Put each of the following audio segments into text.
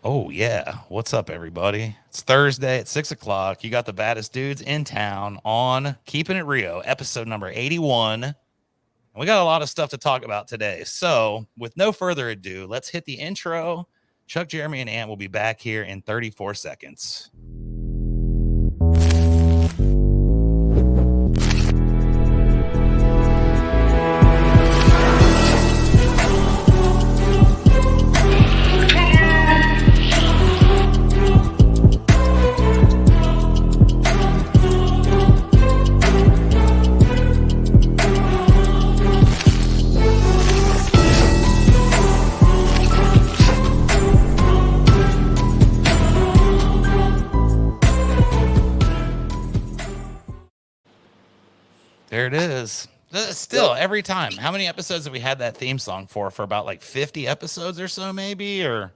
Oh, yeah. What's up, everybody? It's Thursday at 6 o'clock. You got the baddest dudes in town on Keeping It Rio, episode number 81. And we got a lot of stuff to talk about today. So, with no further ado, let's hit the intro. Chuck, Jeremy, and Ant will be back here in 34 seconds. There it is. Still, every time. How many episodes have we had that theme song for? For about like 50 episodes or so, maybe? Or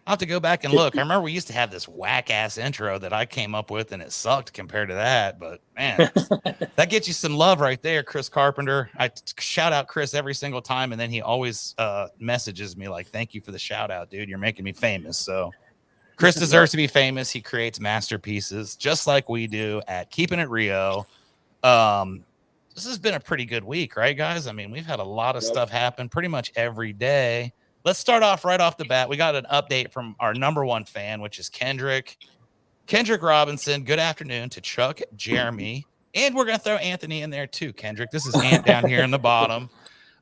I'll have to go back and look. I remember we used to have this whack ass intro that I came up with and it sucked compared to that. But man, that gets you some love right there, Chris Carpenter. I shout out Chris every single time. And then he always messages me like, thank you for the shout out, dude. You're making me famous. So Chris deserves to be famous. He creates masterpieces just like we do at Keeping It Rio. This has been a pretty good week, right, guys? I mean, we've had a lot of stuff happen pretty much every day. Let's start off right off the bat. We got an update from our number one fan, which is Kendrick. Kendrick Robinson, good afternoon to Chuck, Jeremy, and we're going to throw Anthony in there too, Kendrick. This is Ant down here in the bottom.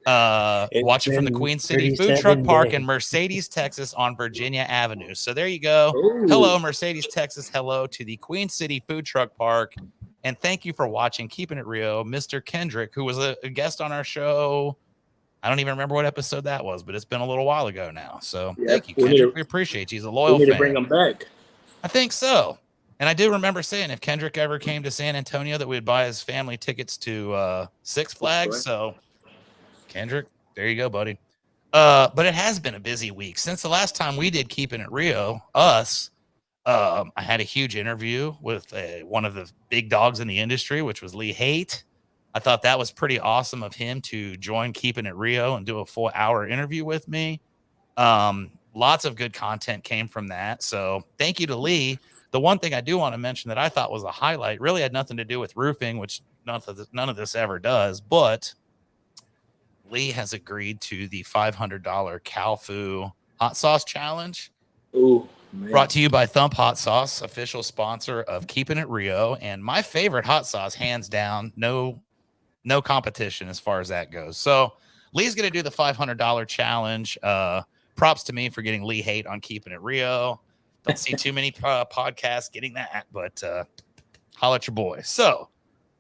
Watching from the Queen City Food Truck Park in Mercedes, Texas on Virginia Avenue. So there you go. Ooh. Hello, Mercedes, Texas. Hello to the Queen City Food Truck Park. And thank you for watching Keeping It Rio, Mr. Kendrick, who was a guest on our show. I don't even remember what episode that was, but it's been a little while ago now. So thank you, Kendrick. We appreciate you. He's a loyal fan. We need to bring him back. I think so. And I do remember saying if Kendrick ever came to San Antonio that we'd buy his family tickets to Six Flags. So Kendrick, there you go, buddy. But it has been a busy week. Since the last time we did Keeping It Rio, I had a huge interview with one of the big dogs in the industry, which was Lee Haight. I thought that was pretty awesome of him to join Keeping It Rio and do a full hour interview with me. Lots of good content came from that. So thank you to Lee. The one thing I do want to mention that I thought was a highlight really had nothing to do with roofing, which none of this ever does, but Lee has agreed to the $500 Calfu hot sauce challenge. Ooh. Man. Brought to you by Thump Hot Sauce, official sponsor of Keeping It Rio, and my favorite hot sauce, hands down. No competition as far as that goes. So Lee's going to do the $500 challenge. Props to me for getting Lee Haight on Keeping It Rio. Don't see too many podcasts getting that, but holla at your boy. So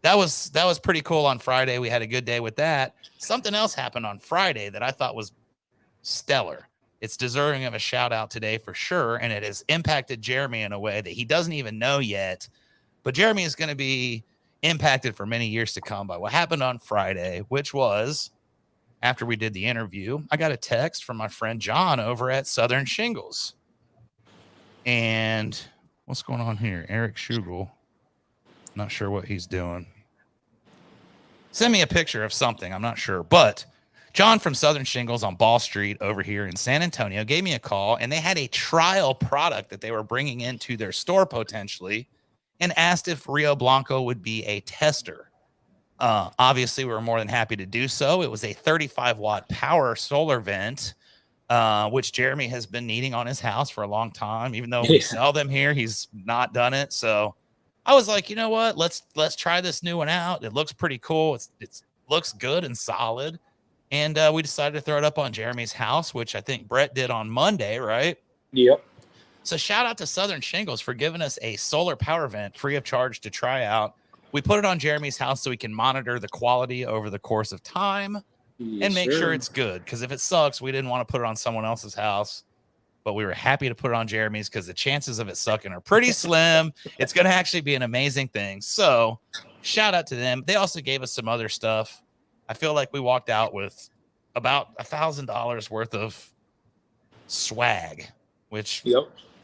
that was pretty cool on Friday. We had a good day with that. Something else happened on Friday that I thought was stellar. It's deserving of a shout out today for sure. And it has impacted Jeremy in a way that he doesn't even know yet. But Jeremy is going to be impacted for many years to come by what happened on Friday, which was after we did the interview. I got a text from my friend John over at Southern Shingles. And what's going on here? Eric Schugel. Not sure what he's doing. Send me a picture of something. I'm not sure. But John from Southern Shingles on Ball Street over here in San Antonio gave me a call, and they had a trial product that they were bringing into their store potentially and asked if Rio Blanco would be a tester. Obviously, we were more than happy to do so. It was a 35-watt power solar vent, which Jeremy has been needing on his house for a long time. Even though we sell them here, he's not done it. So I was like, you know what? Let's try this new one out. It looks pretty cool. It looks good and solid. And we decided to throw it up on Jeremy's house, which I think Brett did on Monday, right? Yep. So shout out to Southern Shingles for giving us a solar power vent free of charge to try out. We put it on Jeremy's house so we can monitor the quality over the course of time and make sure it's good. Because if it sucks, we didn't want to put it on someone else's house. But we were happy to put it on Jeremy's because the chances of it sucking are pretty slim. It's going to actually be an amazing thing. So shout out to them. They also gave us some other stuff. I feel like we walked out with about $1,000 worth of swag, which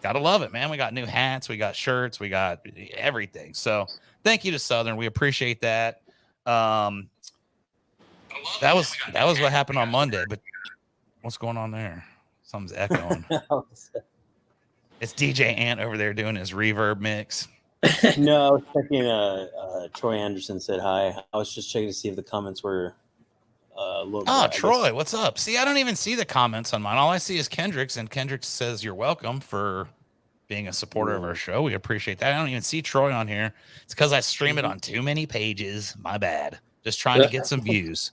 gotta love it, man. We got new hats, we got shirts, we got everything. So thank you to Southern. We appreciate that. That was what happened on Monday. But what's going on there? Something's echoing. It's DJ Ant over there doing his reverb mix. No, I was checking. Troy Anderson said hi. I was just checking to see if the comments were Oh, I guess. Troy, what's up? See, I don't even see the comments on mine. All I see is Kendrick's, and Kendrick says you're welcome for being a supporter of our Yeah. show. We appreciate that. I don't even see Troy on here. It's because I stream it Mhm. on too many pages. My bad. Just trying to get some views.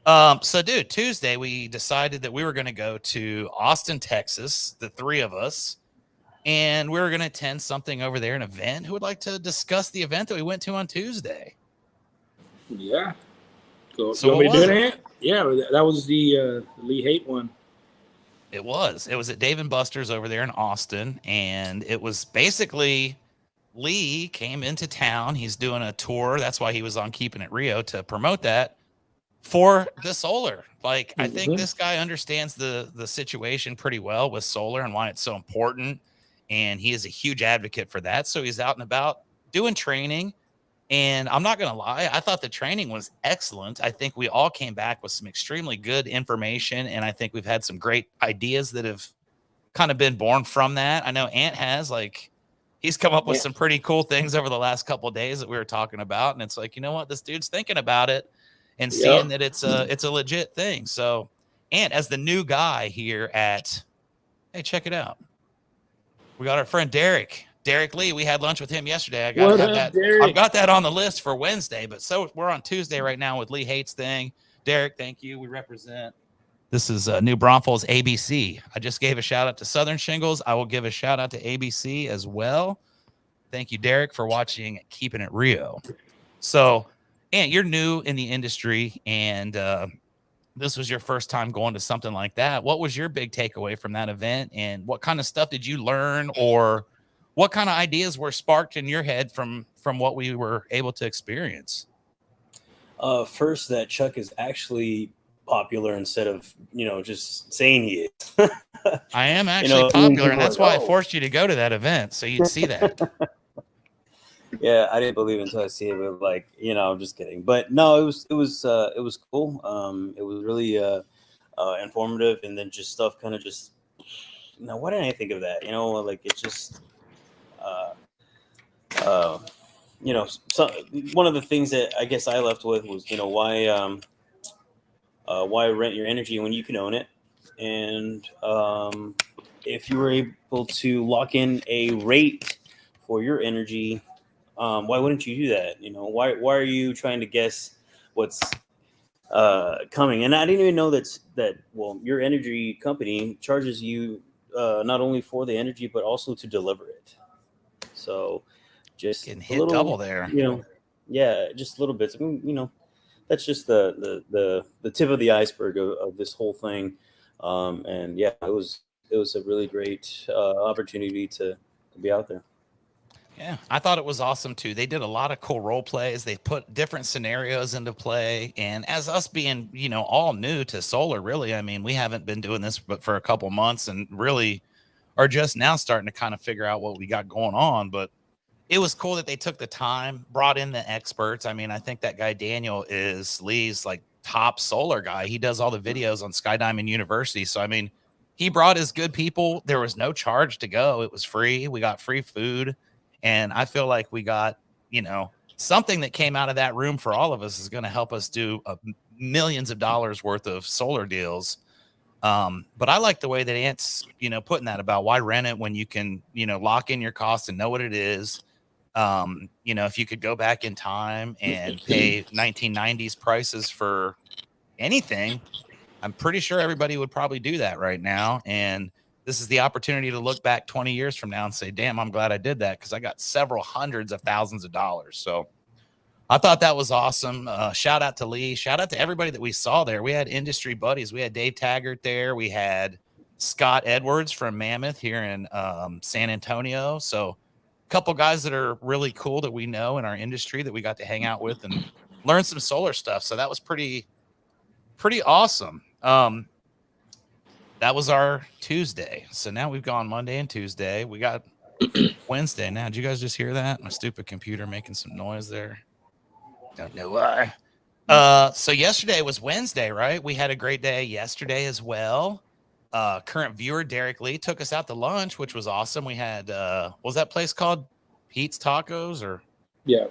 So dude, Tuesday we decided that we were going to go to Austin, Texas, the three of us, and we were going to attend something over there, an event. Who would like to discuss the event that we went to on Tuesday? Yeah. Cool. So You want what me to was do it? that? Yeah, that was the Lee Hate one. It was. It was at Dave and Buster's over there in Austin, and it was basically Lee came into town. He's doing a tour. That's why he was on Keepin It Rio to promote that for the solar. Like, I think Mhm. this guy understands the situation pretty well with solar and why it's so important, and he is a huge advocate for that. So he's out and about doing training. And I'm not going to lie, I thought the training was excellent. I think we all came back with some extremely good information, and I think we've had some great ideas that have kind of been born from that. I know Ant has, like, he's come up with Yeah. some pretty cool things over the last couple of days that we were talking about, and it's like, you know what, this dude's thinking about it and seeing Yep. that it's a legit thing. So, Ant, as the new guy here at, hey, check it out. We got our friend Derek. Derek Lee. We had lunch with him yesterday. I got to What have up, that. I've Derek? got that on the list for Wednesday, but so we're on Tuesday right now with Lee Hates thing. Derek, thank you. We represent. This is New Braunfels ABC. I just gave a shout out to Southern Shingles. I will give a shout out to ABC as well. Thank you, Derek, for watching Keeping It Rio. So, and you're new in the industry, and this was your first time going to something like that. What was your big takeaway from that event, and what kind of stuff did you learn, or what kind of ideas were sparked in your head from what we were able to experience? First, that Chuck is actually popular instead of just saying he is. I am actually When popular, people and are that's like, why I "Oh, forced you to go to that event so you'd see that. yeah," I didn't believe it until I see it. But like, I'm just kidding. But no, it was cool. It was really informative, and then just stuff kind of just. Why didn't I think of that? Like it's just. Uh, uh, so one of the things that I guess I left with was, why rent your energy when you can own it, and if you were able to lock in a rate for your energy, why wouldn't you do that? Why are you trying to guess what's coming? And I didn't even know that well, your energy company charges you not only for the energy but also to deliver it. So just Getting a hit double little, there. yeah, just little bits. That's just the tip of the iceberg of this whole thing. And yeah, it was a really great opportunity to be out there. Yeah, I thought it was awesome too. They did a lot of cool role plays. They put different scenarios into play. And as us being, all new to solar, really, I mean, we haven't been doing this but for a couple months and really are just now starting to kind of figure out what we got going on. But it was cool that they took the time, brought in the experts. I mean, I think that guy Daniel is Lee's like top solar guy. He does all the videos on Sky Diamond University. So I mean, he brought his good people. There was no charge to go. It was free. We got free food. And I feel like we got, something that came out of that room for all of us is going to help us do millions of dollars worth of solar deals. But I like the way that Ant's, putting that about why rent it when you can, lock in your costs and know what it is. If you could go back in time and pay 1990s prices for anything, I'm pretty sure everybody would probably do that right now. And this is the opportunity to look back 20 years from now and say, damn, I'm glad I did that because I got several hundreds of thousands of dollars. So I thought that was awesome. Shout out to Lee. Shout out to everybody that we saw there. We had industry buddies. We had Dave Taggart there. We had Scott Edwards from Mammoth here in San Antonio. So a couple guys that are really cool that we know in our industry that we got to hang out with and learn some solar stuff. So that was pretty awesome. That was our Tuesday. So now we've gone Monday and Tuesday. We got Wednesday now. Did you guys just hear that? My stupid computer making some noise there. Don't know why. So yesterday was Wednesday, right? We had a great day yesterday as well. current viewer Derek Lee took us out to lunch, which was awesome. We had what was that place called? Pete's Tacos or Yeah.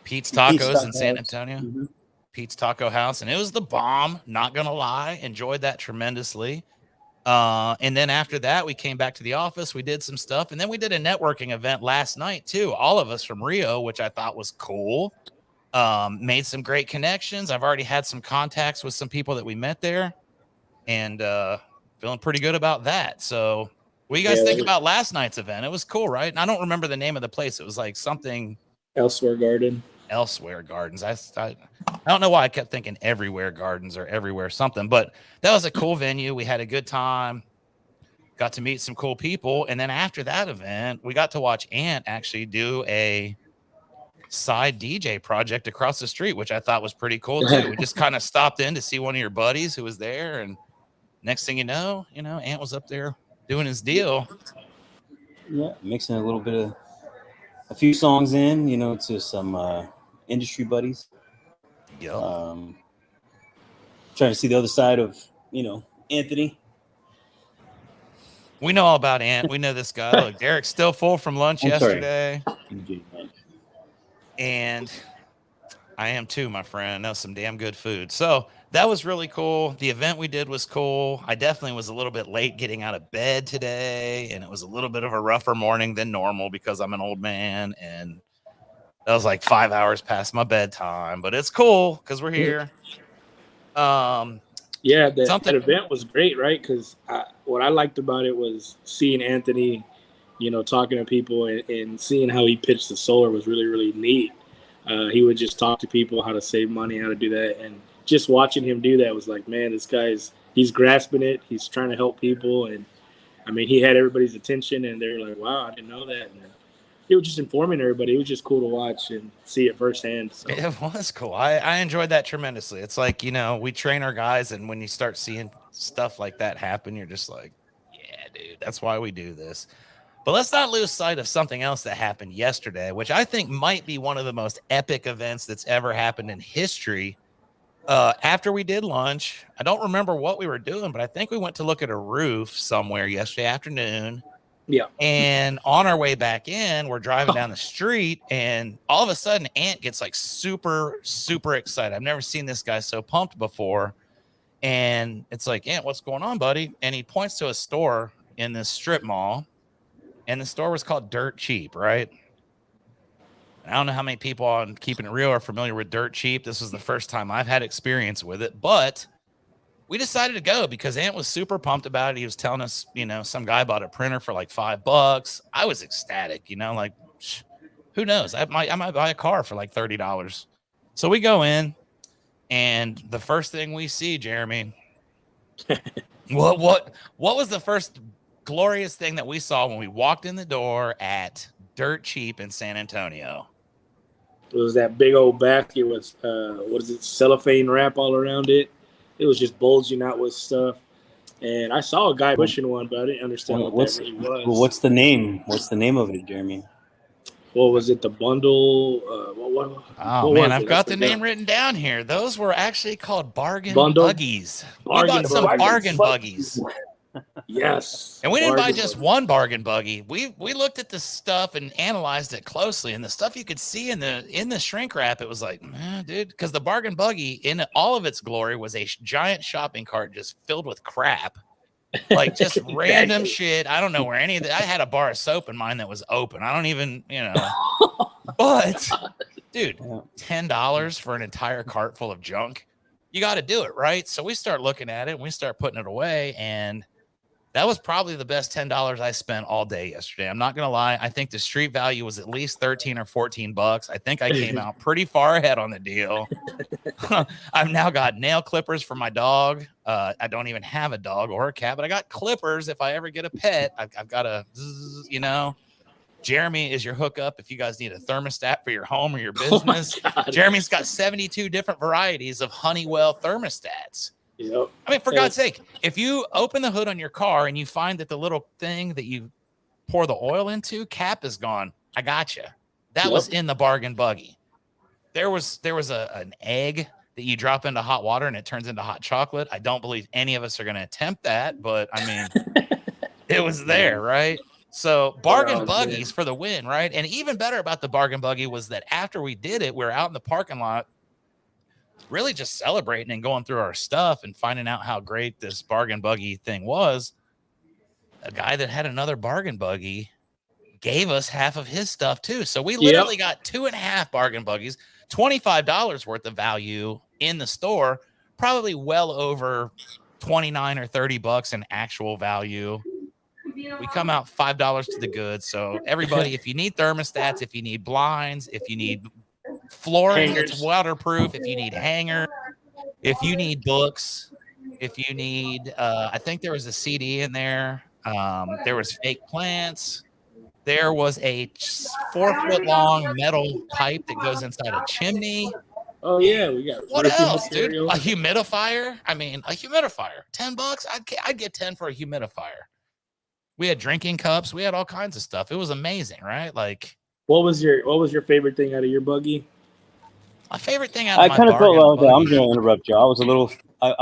Pete's Pete's Tacos in Tacos. San Antonio. Mhm. Pete's Taco House, and it was the bomb. Not gonna lie, enjoyed that tremendously. And then after that, we came back to the office. We did some stuff, and then we did a networking event last night too. All of us from Rio, which I thought was cool. Made some great connections. I've already had some contacts with some people that we met there, and feeling pretty good about that. So, what do you guys think about last night's event? It was cool, right? And I don't remember the name of the place. It was like something Elsewhere Garden. Elsewhere Gardens. I don't know why I kept thinking Everywhere Gardens or Everywhere something, but that was a cool venue. We had a good time, got to meet some cool people. And then after that event, we got to watch Ant actually do a side DJ project across the street, which I thought was pretty cool too. We just kind of stopped in to see one of your buddies who was there. And next thing you know, Ant was up there doing his deal. Yeah, mixing a few songs in, to some industry buddies. Yep. Trying to see the other side of, Anthony. We know all about Ant. We know this guy. Look, Derek's still full from lunch yesterday. And I am too, my friend. That was some damn good food. So that was really cool. The event we did was cool. I definitely was a little bit late getting out of bed today, and it was a little bit of a rougher morning than normal because I'm an old man, and that was like 5 hours past my bedtime. But it's cool because we're here. Yeah, that event was great, right? Because what I liked about it was seeing Anthony, talking to people and seeing how he pitched the solar was really, really neat. He would just talk to people how to save money, how to do that. And just watching him do that was like, man, this guy's he's grasping it. He's trying to help people. And, I mean, he had everybody's attention, and they're like, wow, I didn't know that. And he was just informing everybody. It was just cool to watch and see it firsthand. So. It was cool. I enjoyed that tremendously. It's like, we train our guys, and when you start seeing stuff like that happen, you're just like, yeah, dude, that's why we do this. But let's not lose sight of something else that happened yesterday, which I think might be one of the most epic events that's ever happened in history. After we did lunch, I don't remember what we were doing, but I think we went to look at a roof somewhere yesterday afternoon. Yeah. And on our way back in, we're driving down the street, and all of a sudden, Ant gets like super, super excited. I've never seen this guy so pumped before. And it's like, Ant, what's going on, buddy? And he points to a store in this strip mall. And the store was called Dirt Cheap, right? I don't know how many people on Keepin It Rio are familiar with Dirt Cheap. This was the first time I've had experience with it, but we decided to go because Ant was super pumped about it. He was telling us, some guy bought a printer for like $5. I was ecstatic, like, who knows? I might buy a car for like $30. So we go in, and the first thing we see, Jeremy, what was the first glorious thing that we saw when we walked in the door at Dirt Cheap in San Antonio? It was that big old basket with cellophane wrap all around it. It was just bulging out with stuff. And I saw a guy pushing one, but I didn't understand what that really was. Well, what's the name? What's the name of it, Jeremy? What was it? The bundle? Man, I've got the name written down here. Those were actually called bargain buggies. We bought some bargain buggies. Yes. And we didn't buy just one bargain buggy. We looked at the stuff and analyzed it closely, and the stuff you could see in the shrink wrap, it was like, man, dude, because the bargain buggy in all of its glory was a giant shopping cart just filled with crap. Like just random shit. I don't know where any of that. I had a bar of soap in mine that was open. I don't even, but dude, $10 for an entire cart full of junk. You got to do it, right? So we start looking at it and we start putting it away, and that was probably the best $10 I spent all day yesterday. I'm not going to lie. I think the street value was at least 13 or 14 bucks. I think I came out pretty far ahead on the deal. I've now got nail clippers for my dog. I don't even have a dog or a cat, but I got clippers. If I ever get a pet, I've got a, Jeremy is your hookup if you guys need a thermostat for your home or your business. Jeremy's got 72 different varieties of Honeywell thermostats. Yep. I mean, for God's sake, if you open the hood on your car and you find that the little thing that you pour the oil into cap is gone, I got you. That was in the bargain buggy. There was an egg that you drop into hot water and it turns into hot chocolate. I don't believe any of us are going to attempt that, but I mean, it was there, right? So bargain Oh, buggies man. for the win, right? And even better about the bargain buggy was that after we did it, we were out in the parking lot, really just celebrating and going through our stuff and finding out how great this bargain buggy thing was. A guy that had another bargain buggy gave us half of his stuff too. So we literally got 2.5 bargain buggies, $25 worth of value in the store, probably well over 29 or 30 bucks in actual value. We come out $5 to the good. So everybody, if you need thermostats, if you need blinds, if you need flooring that's waterproof, if you need hangers, if you need books, if you need, I think there was a CD in there. There was fake plants. There was a 4-foot long metal pipe that goes inside a chimney. Oh yeah, we got what else, material. Dude? A humidifier. I mean, a humidifier. $10. I'd get 10 for a humidifier. We had drinking cups. We had all kinds of stuff. It was amazing, right? Like, what was your favorite thing out of your buggy? My favorite thing out of my kind of felt buggy. I'm going to interrupt you. I was a little. I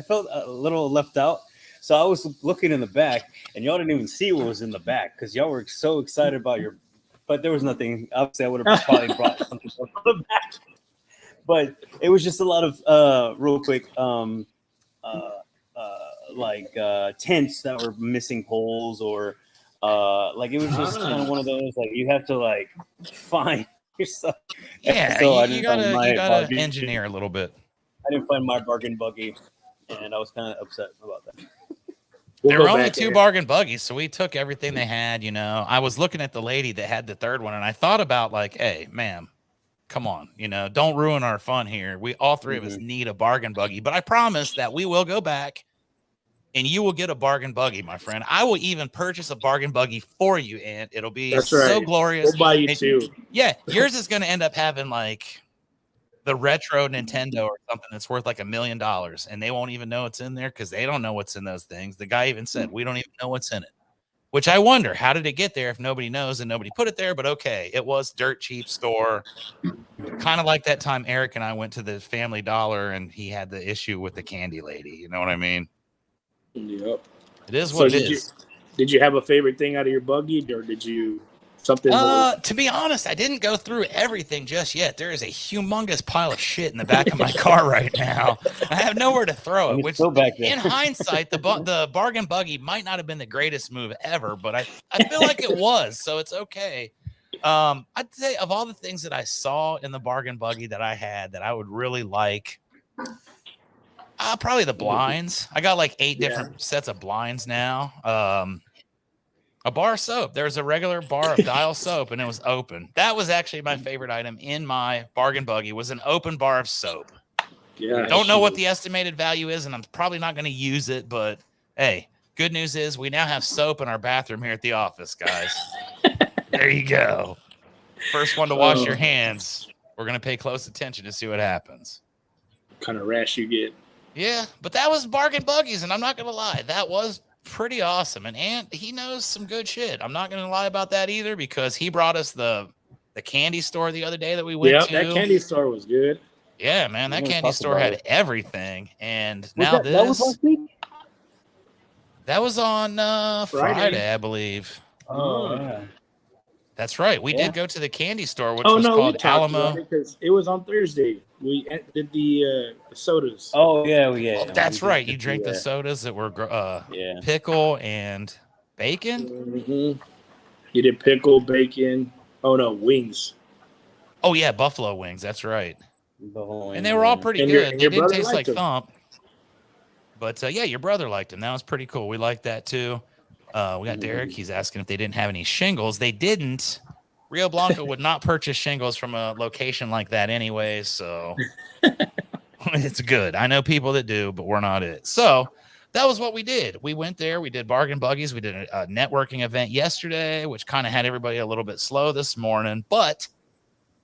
felt a little left out. So I was looking in the back, and y'all didn't even see what was in the back because y'all were so excited about your. But there was nothing. Obviously, I would have probably brought something from the back. But it was just a lot of real quick, tents that were missing poles, or like it was just kind of one of those like you have to like find yourself. Yeah, so you gotta engineer a little bit. I didn't find my bargain buggy, and I was kind of upset about that. There were only 2 bargain buggies, so we took everything they had, you know. I was looking at the lady that had the third one, and I thought about like, hey, ma'am, come on, you know, don't ruin our fun here. We all 3 of us need a bargain buggy, but I promise that we will go back and you will get a bargain buggy, my friend. I will even purchase a bargain buggy for you, and it'll be so glorious. We'll buy you 2. Yeah, yours is going to end up having like the retro Nintendo or something that's worth like $1 million, and they won't even know it's in there because they don't know what's in those things. The guy even said, we don't even know what's in it, which I wonder, how did it get there if nobody knows and nobody put it there? But okay, it was dirt cheap store. Kind of like that time Eric and I went to the Family Dollar and he had the issue with the candy lady. You know what I mean? Yep. It is what it is. Did you have a favorite thing out of your buggy, or did you something? To be honest, I didn't go through everything just yet. There is a humongous pile of shit in the back of my car right now. I have nowhere to throw it. Which, in hindsight, the bargain buggy might not have been the greatest move ever, but I feel like it was, so it's okay. I'd say of all the things that I saw in the bargain buggy that I had that I would really like, probably the blinds. I got like 8 different sets of blinds now. A bar of soap. There's a regular bar of Dial soap, and it was open. That was actually my favorite item in my bargain buggy, was an open bar of soap. Yeah. Don't know what the estimated value is, and I'm probably not going to use it, but hey, good news is we now have soap in our bathroom here at the office, guys. There you go. First one to wash your hands. We're going to pay close attention to see what happens. What kind of rash you get. Yeah, but that was bargain buggies, and I'm not going to lie. That was pretty awesome. And Ant, he knows some good shit. I'm not going to lie about that either, because he brought us the candy store the other day that we went to. Yeah, that candy store was good. Yeah, man, that candy store had everything. And now this. That was last week? That was on Friday, I believe. Oh, yeah. That's right. We did go to the candy store, which was called Alamo. Because it was on Thursday. We did the sodas. Oh, yeah. That's right. You drank the sodas that were pickle and bacon? Mm-hmm. You did pickle, bacon. Oh, no, wings. Oh, yeah, buffalo wings. That's right. And they were all pretty good. They didn't taste like Thump. But, yeah, your brother liked them. That was pretty cool. We liked that, too. We got Derek. He's asking if they didn't have any shingles. They didn't. Rio Blanco would not purchase shingles from a location like that anyway, so it's good. I know people that do, but we're not it. So that was what we did. We went there. We did bargain buggies. We did a networking event yesterday, which kind of had everybody a little bit slow this morning, but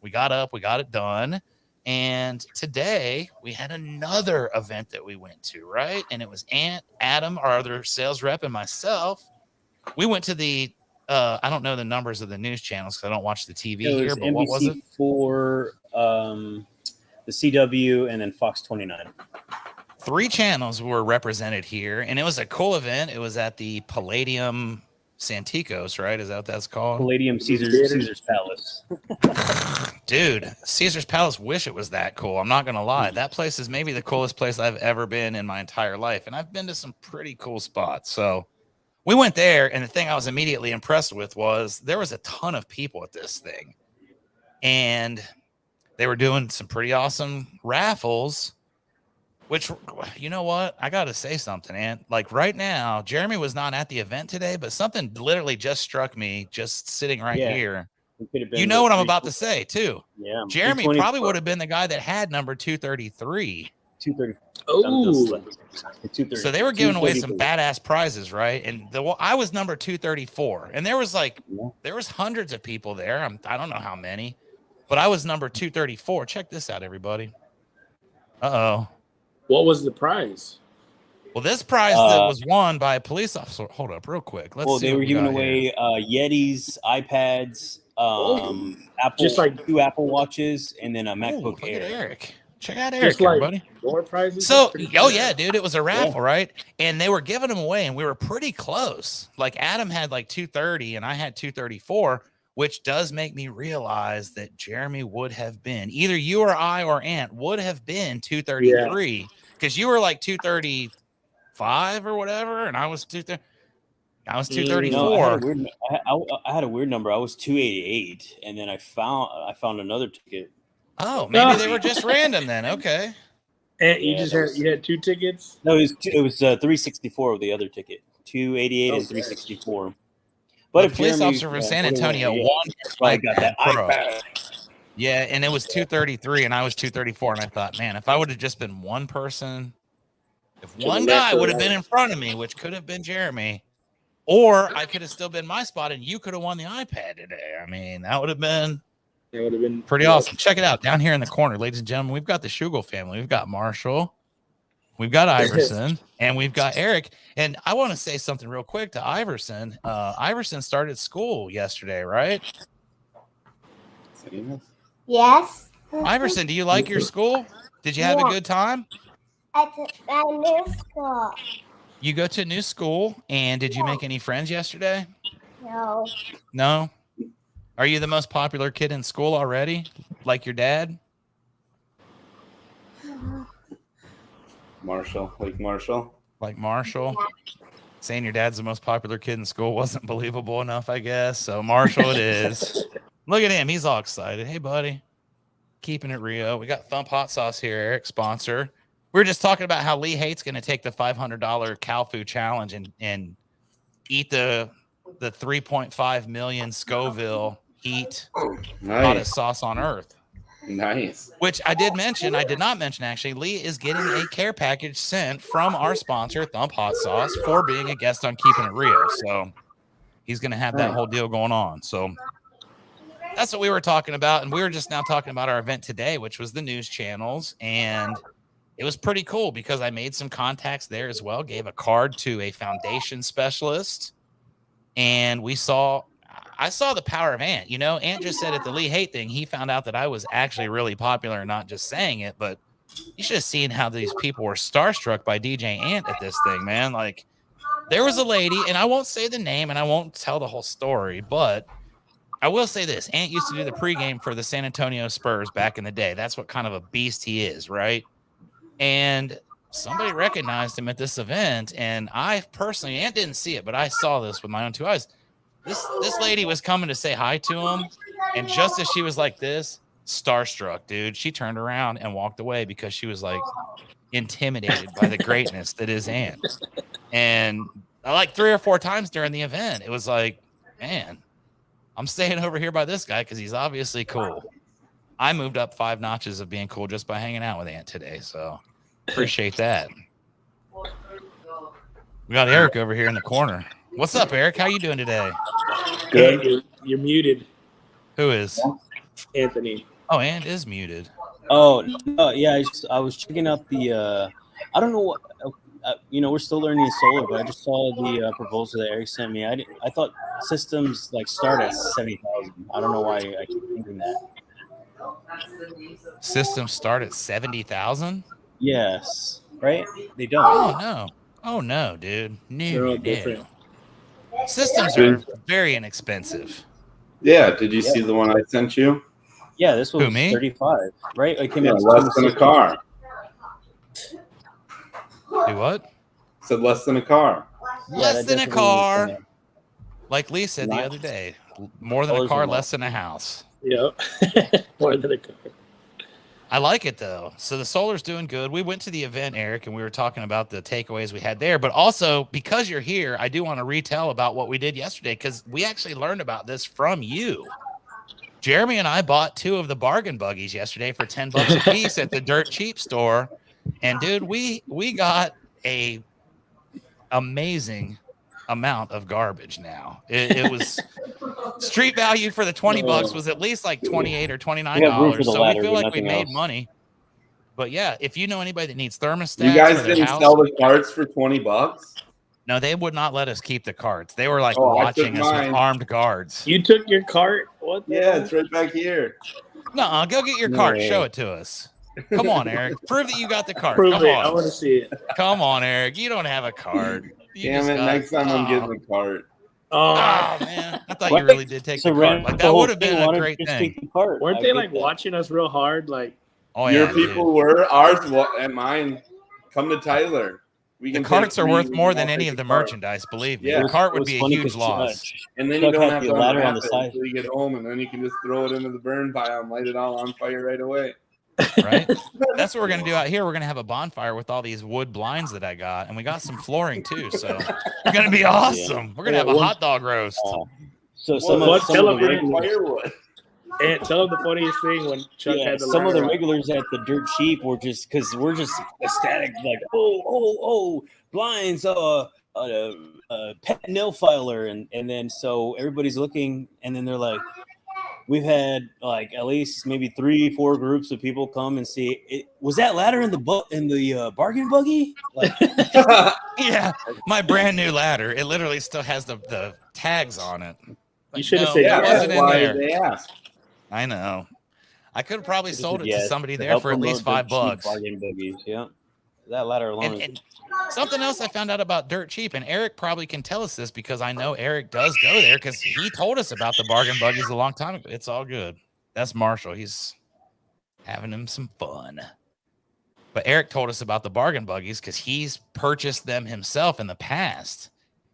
we got up. We got it done. And today we had another event that we went to, right? And it was Ant, Adam, our other sales rep, and myself. We went to the, I don't know the numbers of the news channels because I don't watch the TV here, but what was it? For the CW, and then Fox 29. 3 channels were represented here, and it was a cool event. It was at the Palladium Santikos, right? Is that what that's called? Palladium Caesar's Palace. Dude, Caesar's Palace, wish it was that cool. I'm not going to lie. That place is maybe the coolest place I've ever been in my entire life, and I've been to some pretty cool spots. So we went there, and the thing I was immediately impressed with was there was a ton of people at this thing, and they were doing some pretty awesome raffles. Which, you know what? I got to say something, Ant. Like right now, Jeremy was not at the event today, but something literally just struck me just sitting right here. You know what I'm about to say, too. Yeah. Jeremy probably would have been the guy that had number 233. 230. Oh. So they were giving away some badass prizes, right? And I was number 234. And there was there was hundreds of people there. I don't know how many, but I was number 234. Check this out, everybody. Uh-oh. What was the prize? Well, this prize that was won by a police officer. Hold up, real quick. Let's see. They were giving away Yetis, iPads, Apple, just like 2 Apple Watches, and then a MacBook look Air. at Eric. Check out Eric, like everybody. More prizes. So, yeah, dude, it was a raffle, right? And they were giving them away, and we were pretty close. Like Adam had like 230, and I had 234. Which does make me realize that Jeremy would have been either you or I or Ant would have been 233 because you were like 235 or whatever, and I was 234. No, I had a weird number. I was 288, and then I found another ticket. Oh, maybe they were just random then. Okay. And you had 2 tickets? No, it was 364 with the other ticket. 288 and 364. But the police officer from San Antonio won. I got that iPad. Yeah, and it was 233, and I was 234, and I thought, man, if I would have just been one person, if one guy would have been in front of me, which could have been Jeremy, or I could have still been my spot, and you could have won the iPad today. I mean, that would have been pretty awesome. Check it out down here in the corner, ladies and gentlemen. We've got the Schugel family. We've got Marshall. We've got Iverson, and we've got Eric. And I want to say something real quick to Iverson. Iverson started school yesterday, right? Yes. Iverson, do you like your school? Did you have a good time? At a new school. You go to a new school, and did you make any friends yesterday? No. No? Are you the most popular kid in school already? Like your dad? Marshall. Like Marshall? Saying your dad's the most popular kid in school wasn't believable enough, I guess. So Marshall it is. Look at him. He's all excited. Hey, buddy. Keeping it Rio. We got Thump Hot Sauce here, Eric, sponsor. We were just talking about how Lee Hate's going to take the $500 cow food challenge and eat the 3.5 million Scoville heat hottest sauce on earth. Nice. Which I did not mention actually. Lee is getting a care package sent from our sponsor, Thump Hot Sauce, for being a guest on Keepin It Rio. So he's going to have that whole deal going on. So that's what we were talking about. And we were just now talking about our event today, which was the news channels. And it was pretty cool because I made some contacts there as well, gave a card to a foundation specialist. And I saw the power of Ant. You know, Ant just said at the Lee Hate thing, he found out that I was actually really popular, not just saying it, but you should have seen how these people were starstruck by DJ Ant at this thing, man. Like, there was a lady, and I won't say the name and I won't tell the whole story, but I will say this. Ant used to do the pregame for the San Antonio Spurs back in the day. That's what kind of a beast he is, right? And somebody recognized him at this event, and I personally, Ant didn't see it, but I saw this with my own 2 eyes. This lady was coming to say hi to him, and just as she was like this, starstruck, dude, she turned around and walked away because she was like intimidated by the greatness that is Ant. And like 3 or 4 times during the event, it was like, man, I'm staying over here by this guy because he's obviously cool. I moved up 5 notches of being cool just by hanging out with Ant today, so appreciate that. We got Eric over here in the corner. What's up, Eric? How you doing today? Good. You're muted. Who is? Anthony. Oh, Ant is muted. Oh, yeah. I was checking out the. I don't know what. We're still learning solar, but I just saw the proposal that Eric sent me. I thought systems like start at 70,000. I don't know why I keep thinking that. Systems start at 70,000. Yes, right? They don't. Oh no! Oh no, dude! They're all No. different. Systems are very inexpensive. Yeah, did you Yeah. see the one I sent you? Yeah, this Who, was me? 35, right? It came Yeah, out to less than a 26. car. Do what? Said less than a car. Yeah, Less that than a definitely was, car. Like Lee said the Nice. other day, more than a Colors car, are less than a house. Yep. More than a car. I like it though. So the solar's doing good. We went to the event, Eric, and we were talking about the takeaways we had there. But also, because you're here, I do want to retell about what we did yesterday because we actually learned about this from you. Jeremy and I bought 2 of the bargain buggies yesterday for $10 a piece at the Dirt Cheap store. And dude, we got a amazing amount of garbage now. It was street value for the $20 was at least like $28 or $29. We have room for the So we ladder, feel but like we nothing made else. money. But yeah, if you know anybody that needs thermostats, You guys for their didn't house, sell the carts for $20? no, they would not let us keep the carts. They were like Oh, I watching took us mine. with armed guards. You took your cart? What the Yeah, hell? it's right back here. No, go get your No cart. way. Show it to us. Come on, Eric. Prove that you got the cart. Prove Come it. I on. want to see it. Come on, Eric. You don't have a cart. You Damn just it! got- Next time I'm Oh. getting the cart. Oh, Oh man, I thought Why- you really did take So the cart. ran Like the that whole would have thing, been why a don't great you just thing. take the cart? weren't I they get like that. watching us real hard? Like, Oh Your yeah, people dude. were ours and mine. Come to Tyler. We The can carts take are 3, worth we more can than all any take of the cart. merchandise. Believe me, Yeah. the cart It would was be a funny huge 'cause, loss. And then Chuck you don't had have the to ladder on unwrap the it side. until you get home, and then you can just throw it into the burn pile and light it all on fire right away. Right? That's what we're gonna do out here. We're gonna have a bonfire with all these wood blinds that I got, and we got some flooring too. So it's gonna be awesome. We're gonna have a hot dog roast. So Whoa, some what of, some of the celebrating regulars, Firewood. and tell them the funniest thing when Chuck yeah, had the some of the ladder on. regulars at the Dirt Cheap were just because we're just ecstatic, like oh blinds, pet nail filer, and then so everybody's looking, and then they're like, we've had like at least maybe 3-4 groups of people come and see it. Was that ladder in the bargain buggy? Like, Yeah, my brand new ladder. It literally still has the tags on it. Like, should have no, said it Yeah, yes. that's wasn't in why there. they asked. I know. I could have probably sold it to yes, somebody to there help for at least promote Dirt Cheap $5. bargain buggies. Yeah, that ladder alone. And something else I found out about Dirt Cheap, and Eric probably can tell us this because I know Eric does go there because he told us about the bargain buggies a long time ago. It's all good. That's Marshall. He's having him some fun. But Eric told us about the bargain buggies because he's purchased them himself in the past.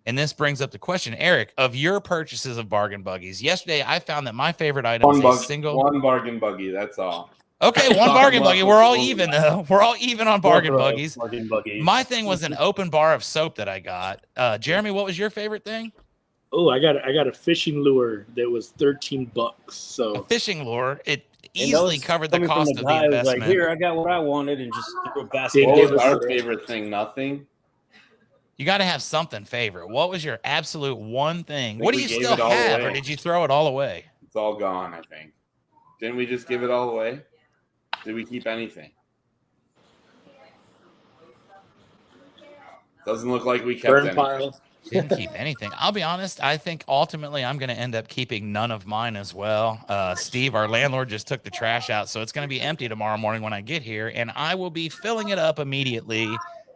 And this brings up the question, Eric, of your purchases of bargain buggies. Yesterday, I found that my favorite item is a single. One bargain buggy. That's all. Okay, one Talk bargain about buggy. We're all the- even, though. We're all even on bargain buggies. Bargain buggies. My thing was an open bar of soap that I got. Jeremy, what was your favorite thing? Oh, I got a fishing lure that was $13. A So fishing lure. It And easily those covered the coming from cost of the guy who's investment. Like, here, I got what I wanted, and just threw a They basket. What gave was us our the- favorite thing? Nothing. You got to have something favorite. What was your absolute one thing? think What do we you gave still it all have, or away. did you throw it all away? It's all gone, I think. Didn't we just give it all away? Did we keep anything? Doesn't look like we kept burn anything. pile. Didn't keep anything. I'll be honest. I think ultimately I'm going to end up keeping none of mine as well. Steve, our landlord, just took the trash out, so it's going to be empty tomorrow morning when I get here, and I will be filling it up immediately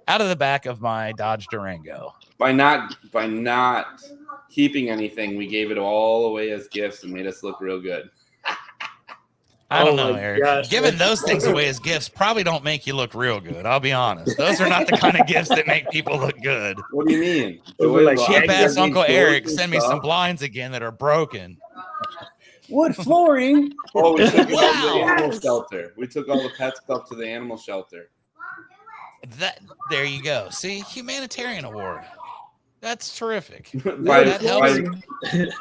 out of the back of my Dodge Durango. By not keeping anything, we gave it all away as gifts and made us look real good. I don't Oh know, my Eric. gosh. Giving those things away as gifts probably don't make you look real good. I'll be honest. Those are not the kind of gifts that make people look good. What do you mean? Those are like Joy Cheap Well, ass I mean, Uncle doors Eric and send me some stuff. blinds again that are broken. Wood flooring. Oh, we took it all to the Wow. animal shelter. We took all the pet stuff to the animal shelter. There you go. See, humanitarian award. That's terrific. by, that helps.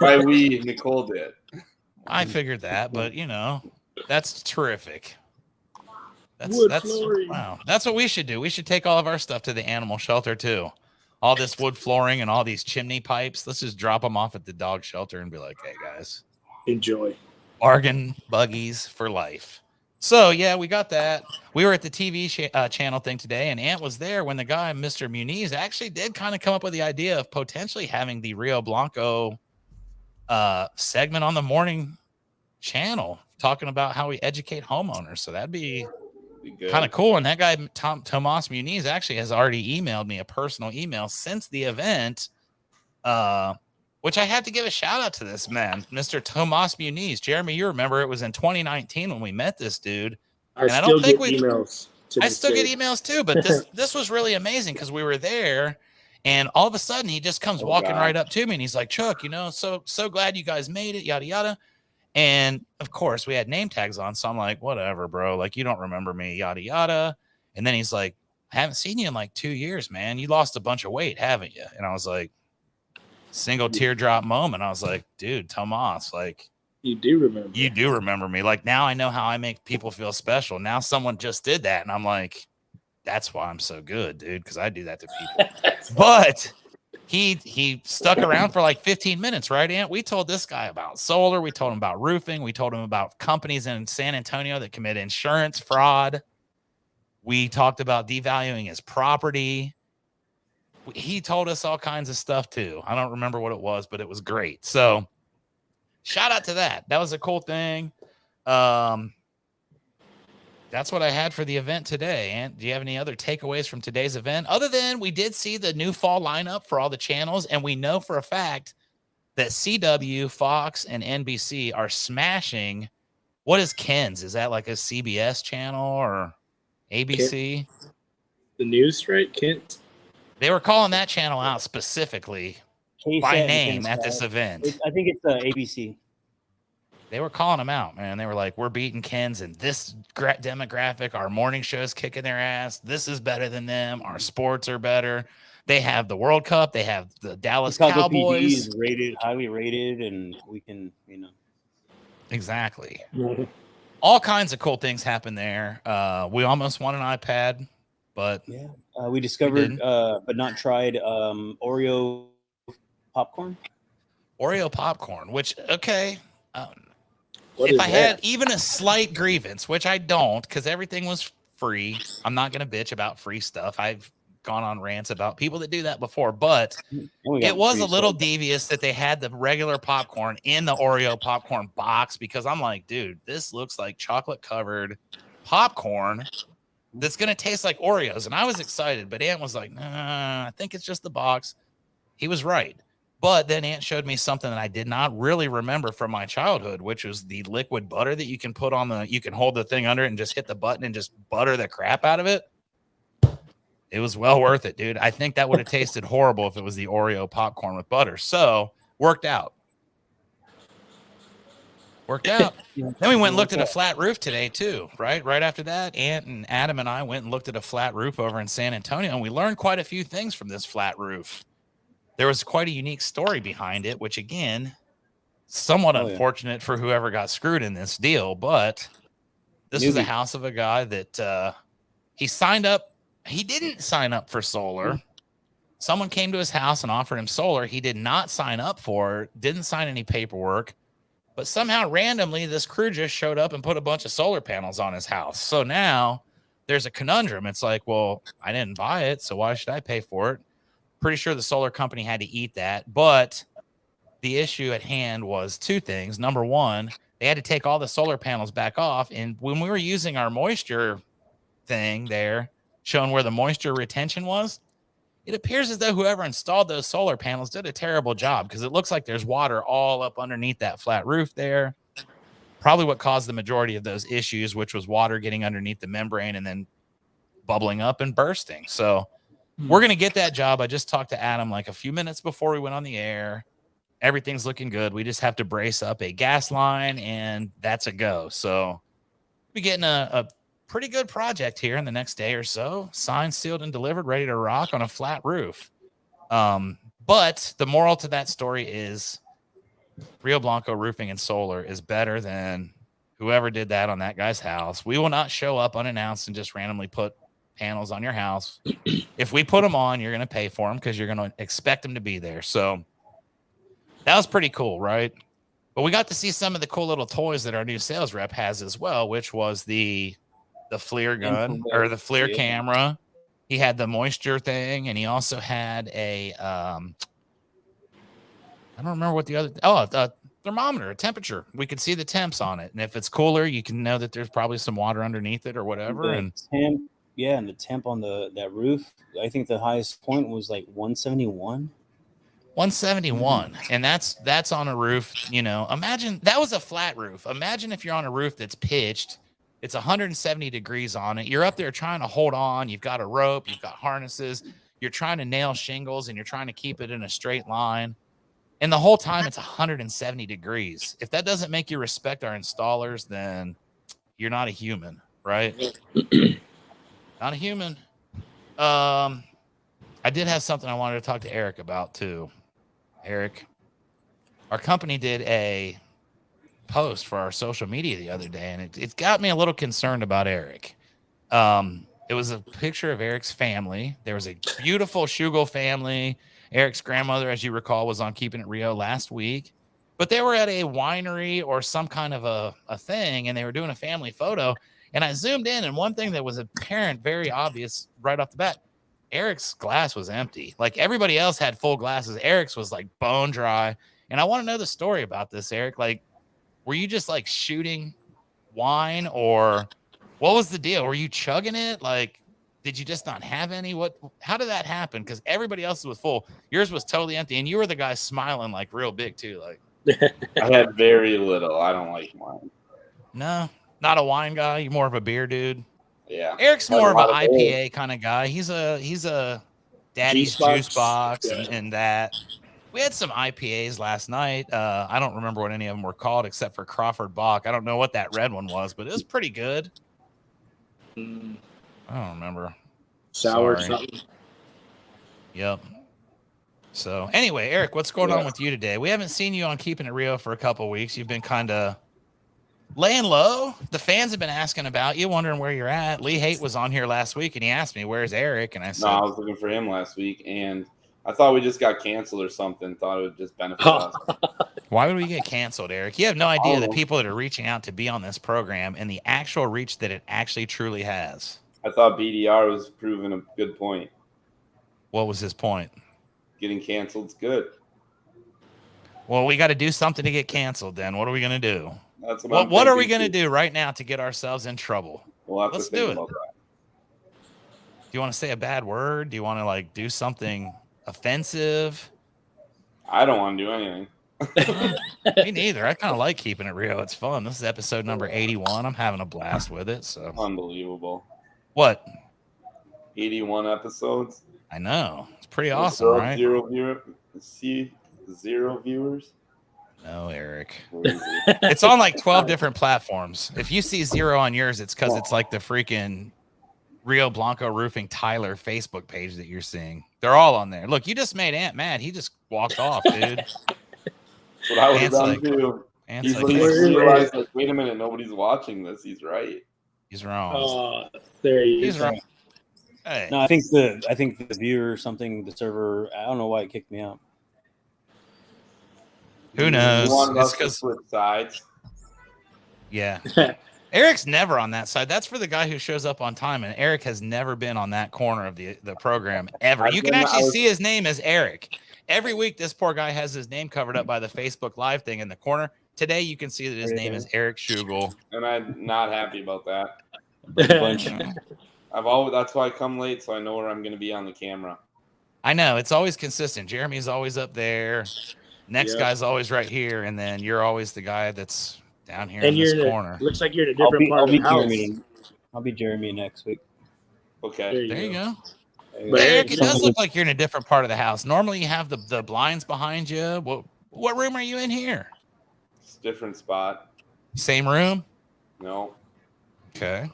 by we, Nicole did. I figured that, but that's terrific. Wood That's flooring. wow. That's what we should do. We should take all of our stuff to the animal shelter too. All this wood flooring and all these chimney pipes. Let's just drop them off at the dog shelter and be like, "Hey guys, Enjoy. bargain buggies for life." So yeah, we got that. We were at the TV channel thing today, and Ant was there when the guy, Mr. Muniz, actually did kind of come up with the idea of potentially having the Rio Blanco segment on the morning channel talking about how we educate homeowners. So that'd be Good. kind of cool. And that guy, Tomas Muniz, actually has already emailed me a personal email since the event, which I had to give a shout out to this man, Mr. Tomas Muniz. Jeremy, you remember it was in 2019 when we met this dude. I still get emails. I still get emails too, but this was really amazing because we were there, and all of a sudden he just comes walking right up to me, and he's like, "Chuck, so glad you guys made it, yada yada." And of course, we had name tags on, so I'm like, "Whatever, bro. Like, you don't remember me, yada yada." And then he's like, "I haven't seen you in like 2 years, man. You lost a bunch of weight, haven't you?" And I was like, single teardrop moment. I was like, "Dude, Tomas, like." You do remember. You do remember me. Like, now I know how I make people feel special. Now someone just did that, and I'm like, that's why I'm so good, dude, because I do that to people. But he stuck around for like 15 minutes, right, Ant? We told this guy about solar. We told him about roofing. We told him about companies in San Antonio that commit insurance fraud. We talked about devaluing his property. He told us all kinds of stuff, too. I don't remember what it was, but it was great. So shout out to that. That was a cool thing. That's what I had for the event today. And do you have any other takeaways from today's event? Other than we did see the new fall lineup for all the channels, and we know for a fact that CW, Fox, and NBC are smashing. What is Ken's? Is that like a CBS channel or ABC? The news, right? Kent. They were calling that channel out specifically by name at this event. I think it's ABC. They were calling them out, man. They were like, we're beating Ken's in this demographic. Our morning show's kicking their ass. This is better than them. Our sports are better. They have the World Cup. They have the Dallas Chicago Cowboys. PD is rated, highly rated, and we can, Exactly. All kinds of cool things happen there. We almost won an iPad, but we discovered, but not tried, Oreo popcorn. Oreo popcorn, which, okay. What if is I that? had even a slight grievance, which I don't, because everything was free. I'm not going to bitch about free stuff. I've gone on rants about people that do that before, but it was a little devious that they had the regular popcorn in the Oreo popcorn box, because I'm like, dude, this looks like chocolate covered popcorn that's going to taste like Oreos. And I was excited, but Ant was like, nah, I think it's just the box. He was right. But then Ant showed me something that I did not really remember from my childhood, which was the liquid butter that you can put on you can hold the thing under it and just hit the button and just butter the crap out of it. It was well worth it, dude. I think that would have tasted horrible if it was the Oreo popcorn with butter. So worked out. Then we went and looked at a flat roof today too, right? Right after that, Ant and Adam and I went and looked at a flat roof over in San Antonio, and we learned quite a few things from this flat roof. There was quite a unique story behind it, which, again, somewhat unfortunate for whoever got screwed in this deal. But this was a house of a guy that he signed up. He didn't sign up for solar. Someone came to his house and offered him solar. He did not sign up for it, didn't sign any paperwork. But somehow, randomly, this crew just showed up and put a bunch of solar panels on his house. So now there's a conundrum. It's like, well, I didn't buy it, so why should I pay for it? Pretty sure the solar company had to eat that. But the issue at hand was two things. Number one, they had to take all the solar panels back off. And when we were using our moisture thing there, showing where the moisture retention was, it appears as though whoever installed those solar panels did a terrible job, because it looks like there's water all up underneath that flat roof there. Probably what caused the majority of those issues, which was water getting underneath the membrane and then bubbling up and bursting. So we're going to get that job. I just talked to Adam like a few minutes before we went on the air. Everything's looking good. We just have to brace up a gas line, and that's a go. So we're getting a pretty good project here in the next day or so. Signed, sealed, and delivered, ready to rock on a flat roof. But the moral to that story is Rio Blanco Roofing and Solar is better than whoever did that on that guy's house. We will not show up unannounced and just randomly put panels on your house. If we put them on, you're going to pay for them because you're going to expect them to be there. So that was pretty cool, right? But we got to see some of the cool little toys that our new sales rep has as well, which was the FLIR gun or the FLIR camera. He had the moisture thing, and he also had a I don't remember what the other thermometer, a temperature. We could see the temps on it. And if it's cooler, you can know that there's probably some water underneath it or whatever. The And temp, yeah, and the temp on that roof, I think the highest point was like 171. 171. And that's on a roof, you know. Imagine that was a flat roof. Imagine if you're on a roof that's pitched, it's 170 degrees on it. You're up there trying to hold on. You've got a rope, you've got harnesses, you're trying to nail shingles, and you're trying to keep it in a straight line. And the whole time it's 170 degrees. If that doesn't make you respect our installers, then you're not a human, right? Not a human. I did have something I wanted to talk to Eric about too. Eric, our company did a post for our social media the other day, and it got me a little concerned about Eric. It was a picture of Eric's family. There was a beautiful Shugel family. Eric's grandmother, as you recall, was on Keepin It Rio last week, but they were at a winery or some kind of a thing, and they were doing a family photo. And I zoomed in, and one thing that was apparent, very obvious right off the bat, Eric's glass was empty. Like everybody else had full glasses. Eric's was like bone dry. And I want to know the story about this, Eric. Like, were you just like shooting wine, or what was the deal? Were you chugging it? Like, did you just not have any? How did that happen? Because everybody else was full. Yours was totally empty. And you were the guy smiling like real big too. Like, I had very little. I don't like wine. no, not a wine guy. You're more of a beer dude. Yeah. Eric's more of Had an a lot of IPA kind of guy. He's a daddy's juice box and that. We had some IPAs last night. I don't remember what any of them were called except for Crawford Bach. I don't know what that red one was, but it was pretty good. I don't remember. Sour Sorry. something. Yep. So anyway, Eric, what's going on with you today? We haven't seen you on Keepin It Rio for a couple of weeks. You've been kind of laying low. The fans have been asking about you, wondering where you're at. Lee Haight was on here last week, and he asked me, "Where's Eric?" And I said, No, I was looking for him last week, and I thought we just got canceled or something. Thought it would just benefit us. "Why would we get canceled, Eric? You have no idea the Oh. people that are reaching out to be on this program and the actual reach that it actually truly has." I thought BDR was proving a good point. What was his point? Getting canceled's good. Well, we got to do something to get canceled. Then what are we going to do? That's what. What are we going to do right now to get ourselves in trouble? We'll have Let's to think do it. about that. Do you want to say a bad word? Do you want to like do something offensive? I don't want to do anything. Me neither. I kind of like Keepin It Rio. It's fun. This is episode number 81. I'm having a blast with it. So Unbelievable. what? 81 episodes. I know. It's pretty awesome, right? Zero viewers. No, Eric. Crazy. It's on like 12 different platforms. If you see zero on yours, it's because it's like the freaking Rio Blanco Roofing Tyler Facebook page that you're seeing. They're all on there. Look, you just made Ant mad. He just walked off, dude. That's what I would have Ant's done like- too. Ant's He's like, like, "Where is realized, like, wait a minute, nobody's watching this. He's right. he's wrong. Oh, there you He's go. wrong. Hey, No, I think the viewer or something, the server, I don't know why it kicked me out. who knows? You wanted It's us to 'cause- switch sides. yeah. Eric's never on that side. That's for the guy who shows up on time, and Eric has never been on that corner of the program ever. I've You can been- actually I was- see his name as Eric. Every week, this poor guy has his name covered up by the Facebook Live thing in the corner. Today, you can see that his name is Eric Shugel. And I'm not happy about that. Brady Bunch. That's why I come late, so I know where I'm going to be on the camera. I know it's always consistent. Jeremy's always up there. Next Yep. guy's always right here, and then you're always the guy that's down here And in you're this in corner. looks like you're in a I'll different be, part I'll of be the house. Jeremy. I'll be Jeremy next week. Okay. There you There you go. go. There But Hey, Eric, Eric, it does look like you're in a different part of the house. Normally, you have the blinds behind you. What room are you in here? It's a different spot. Same room? No. Okay.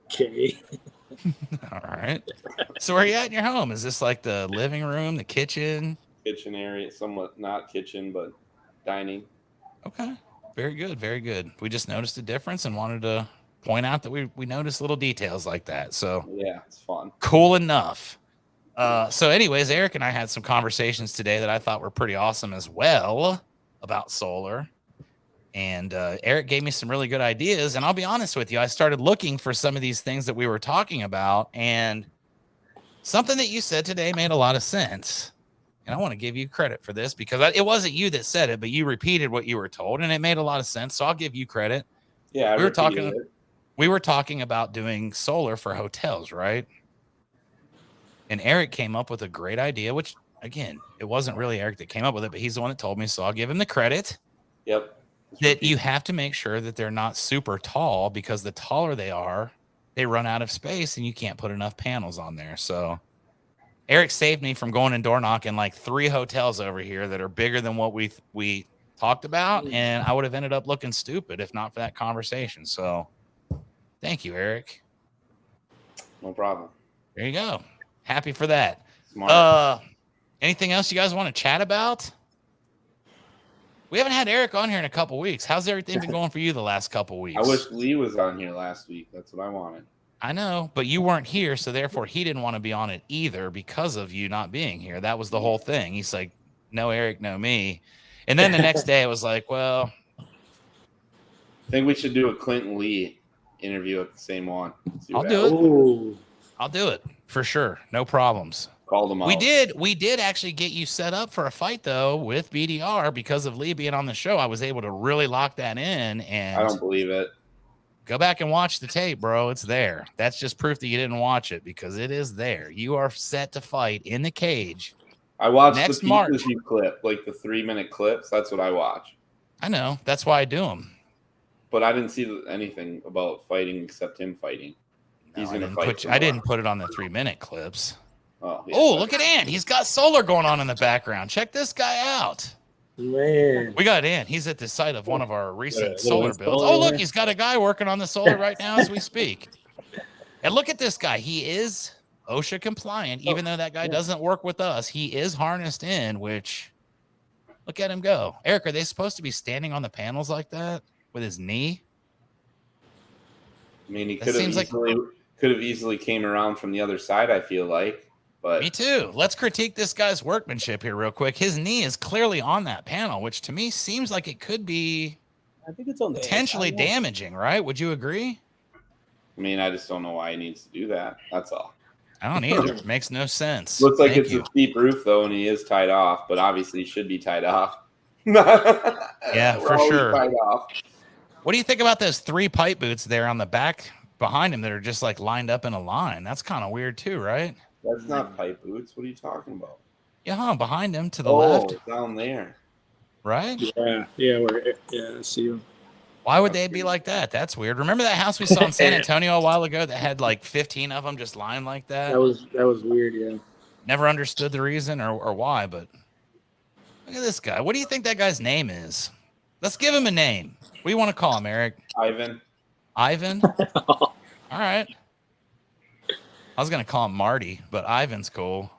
Okay. All right. So where are you at in your home? Is this like the living room, the kitchen? Kitchen area, somewhat not kitchen, but dining. Okay. Very good. Very good. We just noticed a difference and wanted to point out that we noticed little details like that. So Yeah, it's fun. cool enough. So anyways, Eric and I had some conversations today that I thought were pretty awesome as well about solar. And Eric gave me some really good ideas. And I'll be honest with you, I started looking for some of these things that we were talking about. And something that you said today made a lot of sense. And I want to give you credit for this because it wasn't you that said it, but you repeated what you were told, and it made a lot of sense. So I'll give you credit. Yeah, we were talking about doing solar for hotels, right? And Eric came up with a great idea, which again, it wasn't really Eric that came up with it, but he's the one that told me. So I'll give him the credit. Yep. That you have to make sure that they're not super tall, because the taller they are, they run out of space and you can't put enough panels on there. So Eric saved me from going and door knocking like 3 hotels over here that are bigger than what we talked about, and I would have ended up looking stupid if not for that conversation. So thank you, Eric. No problem. There you go. Happy for that. Smart. Anything else you guys want to chat about? We haven't had Eric on here in a couple weeks. How's everything been going for you the last couple weeks? I wish Lee was on here last week. That's what I wanted. I know, but you weren't here, so therefore he didn't want to be on it either because of you not being here. That was the whole thing. He's like, no Eric, no me. And then the next day I was like, well, I think we should do a Clinton Lee interview at the same one. I'll do it. I'll do it for sure. No problems. Call them out. We did actually get you set up for a fight though with BDR because of Lee being on the show. I was able to really lock that in, and I don't believe it. Go back and watch the tape, bro. It's there. That's just proof that you didn't watch it, because it is there. You are set to fight in the cage. I watched next the March. pieces you clip, like the 3-minute clips. That's what I watch. I know. That's why I do them. But I didn't see anything about fighting except him fighting. He's going to fight. I didn't put it on the 3-minute clips. Oh, yeah, look at Ant. He's got solar going on in the background. Check this guy out. Man, we got Ant. He's at the site of one of our recent solar builds. solar. Oh, look, he's got a guy working on the solar right now as we speak. And look at this guy. He is OSHA compliant, even though that guy doesn't work with us. He is harnessed in, which, look at him go. Eric, are they supposed to be standing on the panels like that with his knee? I mean, he could have easily came around from the other side, I feel like. But me too. Let's critique this guy's workmanship here real quick. His knee is clearly on that panel, which to me seems like it could be I think it's on the potentially damaging, right? Would you agree? I mean, I just don't know why he needs to do that. That's all. I don't either. It makes no sense. Looks like it's a steep roof, though, and he is tied off, but obviously he should be tied off. Yeah, for sure. Tied off. What do you think about those 3 pipe boots there on the back behind him that are just like lined up in a line? That's kind of weird too, right? That's not pipe boots. What are you talking about? Yeah, behind him to the left. Down there. Right? Yeah, I see you. Why would they be like that? That's weird. Remember that house we saw in San Antonio a while ago that had like 15 of them just lying like that? That was weird, yeah. Never understood the reason or why, but look at this guy. What do you think that guy's name is? Let's give him a name. What do you want to call him, Eric? Ivan. Ivan? All right. I was going to call him Marty, but Ivan's cool.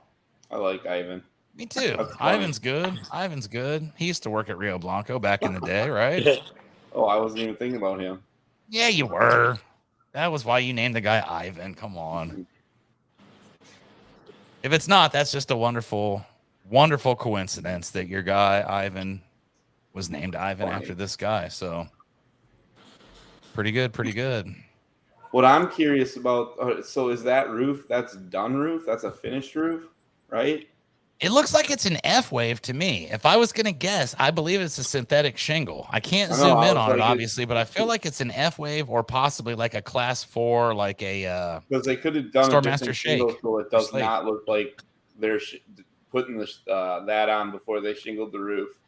I like Ivan. Me too. Ivan's good. Ivan's good. He used to work at Rio Blanco back in the day, right? Oh, I wasn't even thinking about him. Yeah, you were. That was why you named the guy Ivan. Come on. If it's not, that's just a wonderful, wonderful coincidence that your guy, Ivan, was named Ivan after this guy. So pretty good, pretty good. What I'm curious about, so is that roof, that's done roof? That's a finished roof, right? It looks like it's an F-wave to me. If I was going to guess, I believe it's a synthetic shingle. I can't zoom in on it, obviously, but I feel like it's an F-wave or possibly like a class 4, like a because they could have done Stormmaster Shake. So it does not look like they're putting that on before they shingled the roof.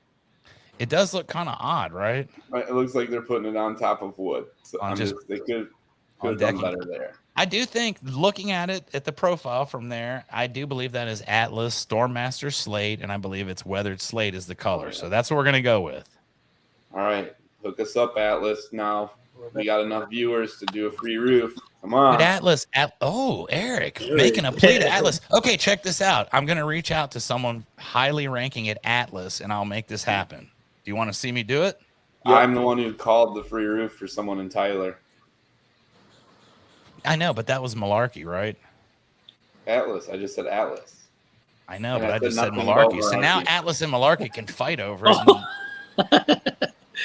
It does look kind of odd, right? It looks like they're putting it on top of wood. So they could have done better there. I do think, looking at it at the profile from there, I do believe that is Atlas Stormmaster Slate, and I believe it's Weathered Slate is the color. Oh, yeah. So that's what we're going to go with. All right. Hook us up, Atlas. Now we got enough viewers to do a free roof. Come on. But Atlas. Eric, making a plea to Atlas. Okay, check this out. I'm going to reach out to someone highly ranking at Atlas, and I'll make this happen. Do you want to see me do it? I'm the one who called the free roof for someone in Tyler. I know, but that was malarkey, right? Atlas. I just said Atlas. I know, but I just said malarkey. So now Atlas and malarkey can fight over it.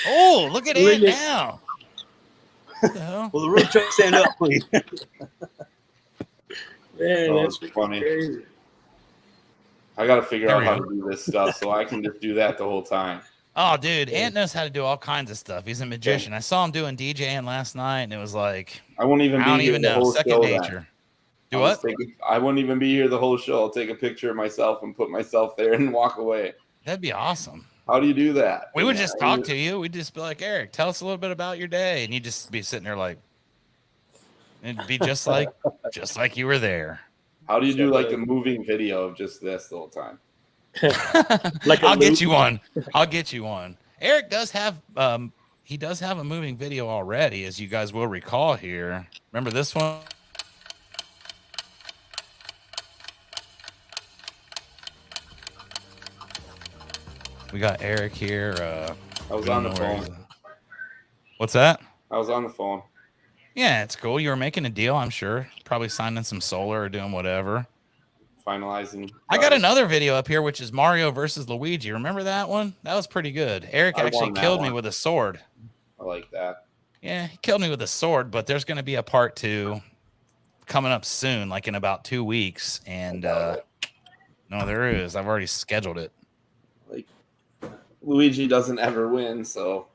Oh, look at it now. What the hell? Well, the road truck stand up, please. Man, that's funny. crazy. I got to figure There out we how go. to do this stuff so I can just do that the whole time. Oh, dude, Ant knows how to do all kinds of stuff. He's a magician. I saw him doing DJing last night, and it was like, I won't even I be don't here even the know. whole Second show. nature. Do I'll just what? I won't even be here the whole show. I'll take a picture of myself and put myself there and walk away. That'd be awesome. How do you do that? We would just talk to you. We'd just be like, Eric, tell us a little bit about your day, and you'd just be sitting there like, it'd be just like you were there. How do you do like a moving video of just this the whole time? I'll get you one. I'll get you one. Eric does have he does have a moving video already, as you guys will recall here. Remember this one? We got Eric here. I was on the phone. What's that? I was on the phone. Yeah, it's cool. You were making a deal, I'm sure. Probably signing some solar or doing whatever. Finalizing. I got another video up here, which is Mario versus Luigi. Remember that one? That was pretty good. Eric actually killed me with a sword. I like that. Yeah, he killed me with a sword, but there's going to be a part 2 coming up soon, like in about 2 weeks. And no, there is. I've already scheduled it. Like, Luigi doesn't ever win, so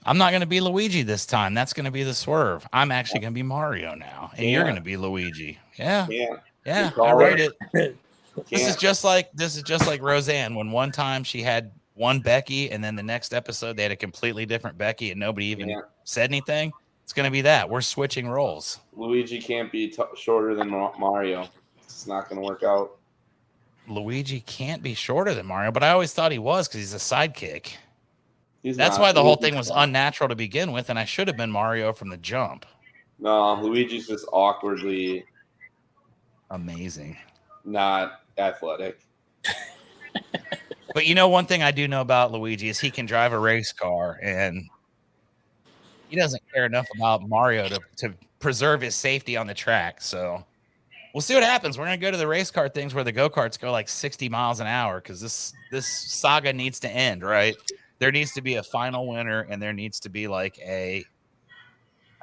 I'm not going to be Luigi this time. That's going to be the swerve. I'm actually going to be Mario now, and you're going to be Luigi. Yeah. Yeah, I wrote it. This is just like Roseanne, when one time she had one Becky, and then the next episode they had a completely different Becky, and nobody even said anything. It's going to be that. We're switching roles. Luigi can't be shorter than Mario. It's not going to work out. Luigi can't be shorter than Mario, but I always thought he was because he's a sidekick. That's why the whole thing was unnatural to begin with, and I should have been Mario from the jump. No, Luigi's just awkwardly amazing, not athletic. But you know, one thing I do know about Luigi is he can drive a race car, and he doesn't care enough about Mario to preserve his safety on the track. So we'll see what happens. We're going to go to the race car things where the go-karts go like 60 miles an hour because this saga needs to end, right? There needs to be a final winner, and there needs to be like I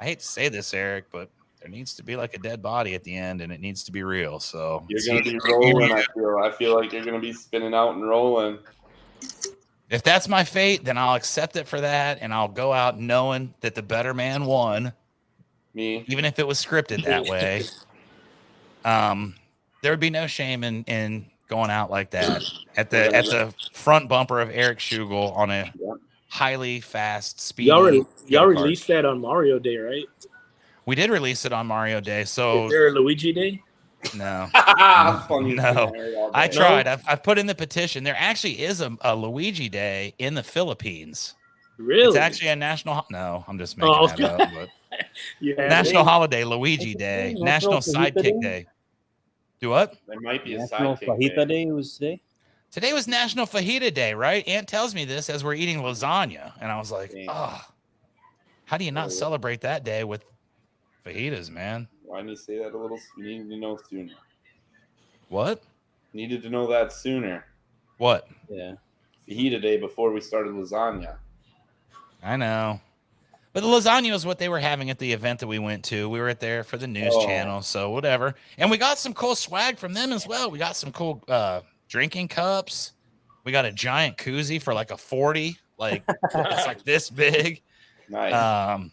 hate to say this, Eric, but there needs to be like a dead body at the end, and it needs to be real. So you're going to be rolling, I feel like you're going to be spinning out and rolling. If that's my fate, then I'll accept it for that, and I'll go out knowing that the better man won. Me. Even if it was scripted that way. There would be no shame in going out like that at the front bumper of Eric Schugel on a highly fast speed. Y'all released that on Mario Day, right? We did release it on Mario Day. So is there a Luigi Day? No. Funny no. I tried. I've put in the petition. There actually is a Luigi Day in the Philippines. Really? It's actually a national. No, I'm just making that up. But national holiday, Luigi Day, National Sidekick Day. Do what? There might be a National sidekick Fajita Day was today. Today was National Fajita Day, right? Aunt tells me this as we're eating lasagna, and I was like, oh, how do you not celebrate that day with fajitas, man? Why didn't you say that a little? You needed to know sooner. What? Needed to know that sooner. What? Yeah. Fajita Day before we started lasagna. I know. But the lasagna was what they were having at the event that we went to. We were there for the news channel, so whatever. And we got some cool swag from them as well. We got some cool drinking cups. We got a giant koozie for like a 40. Like it's like this big. Nice.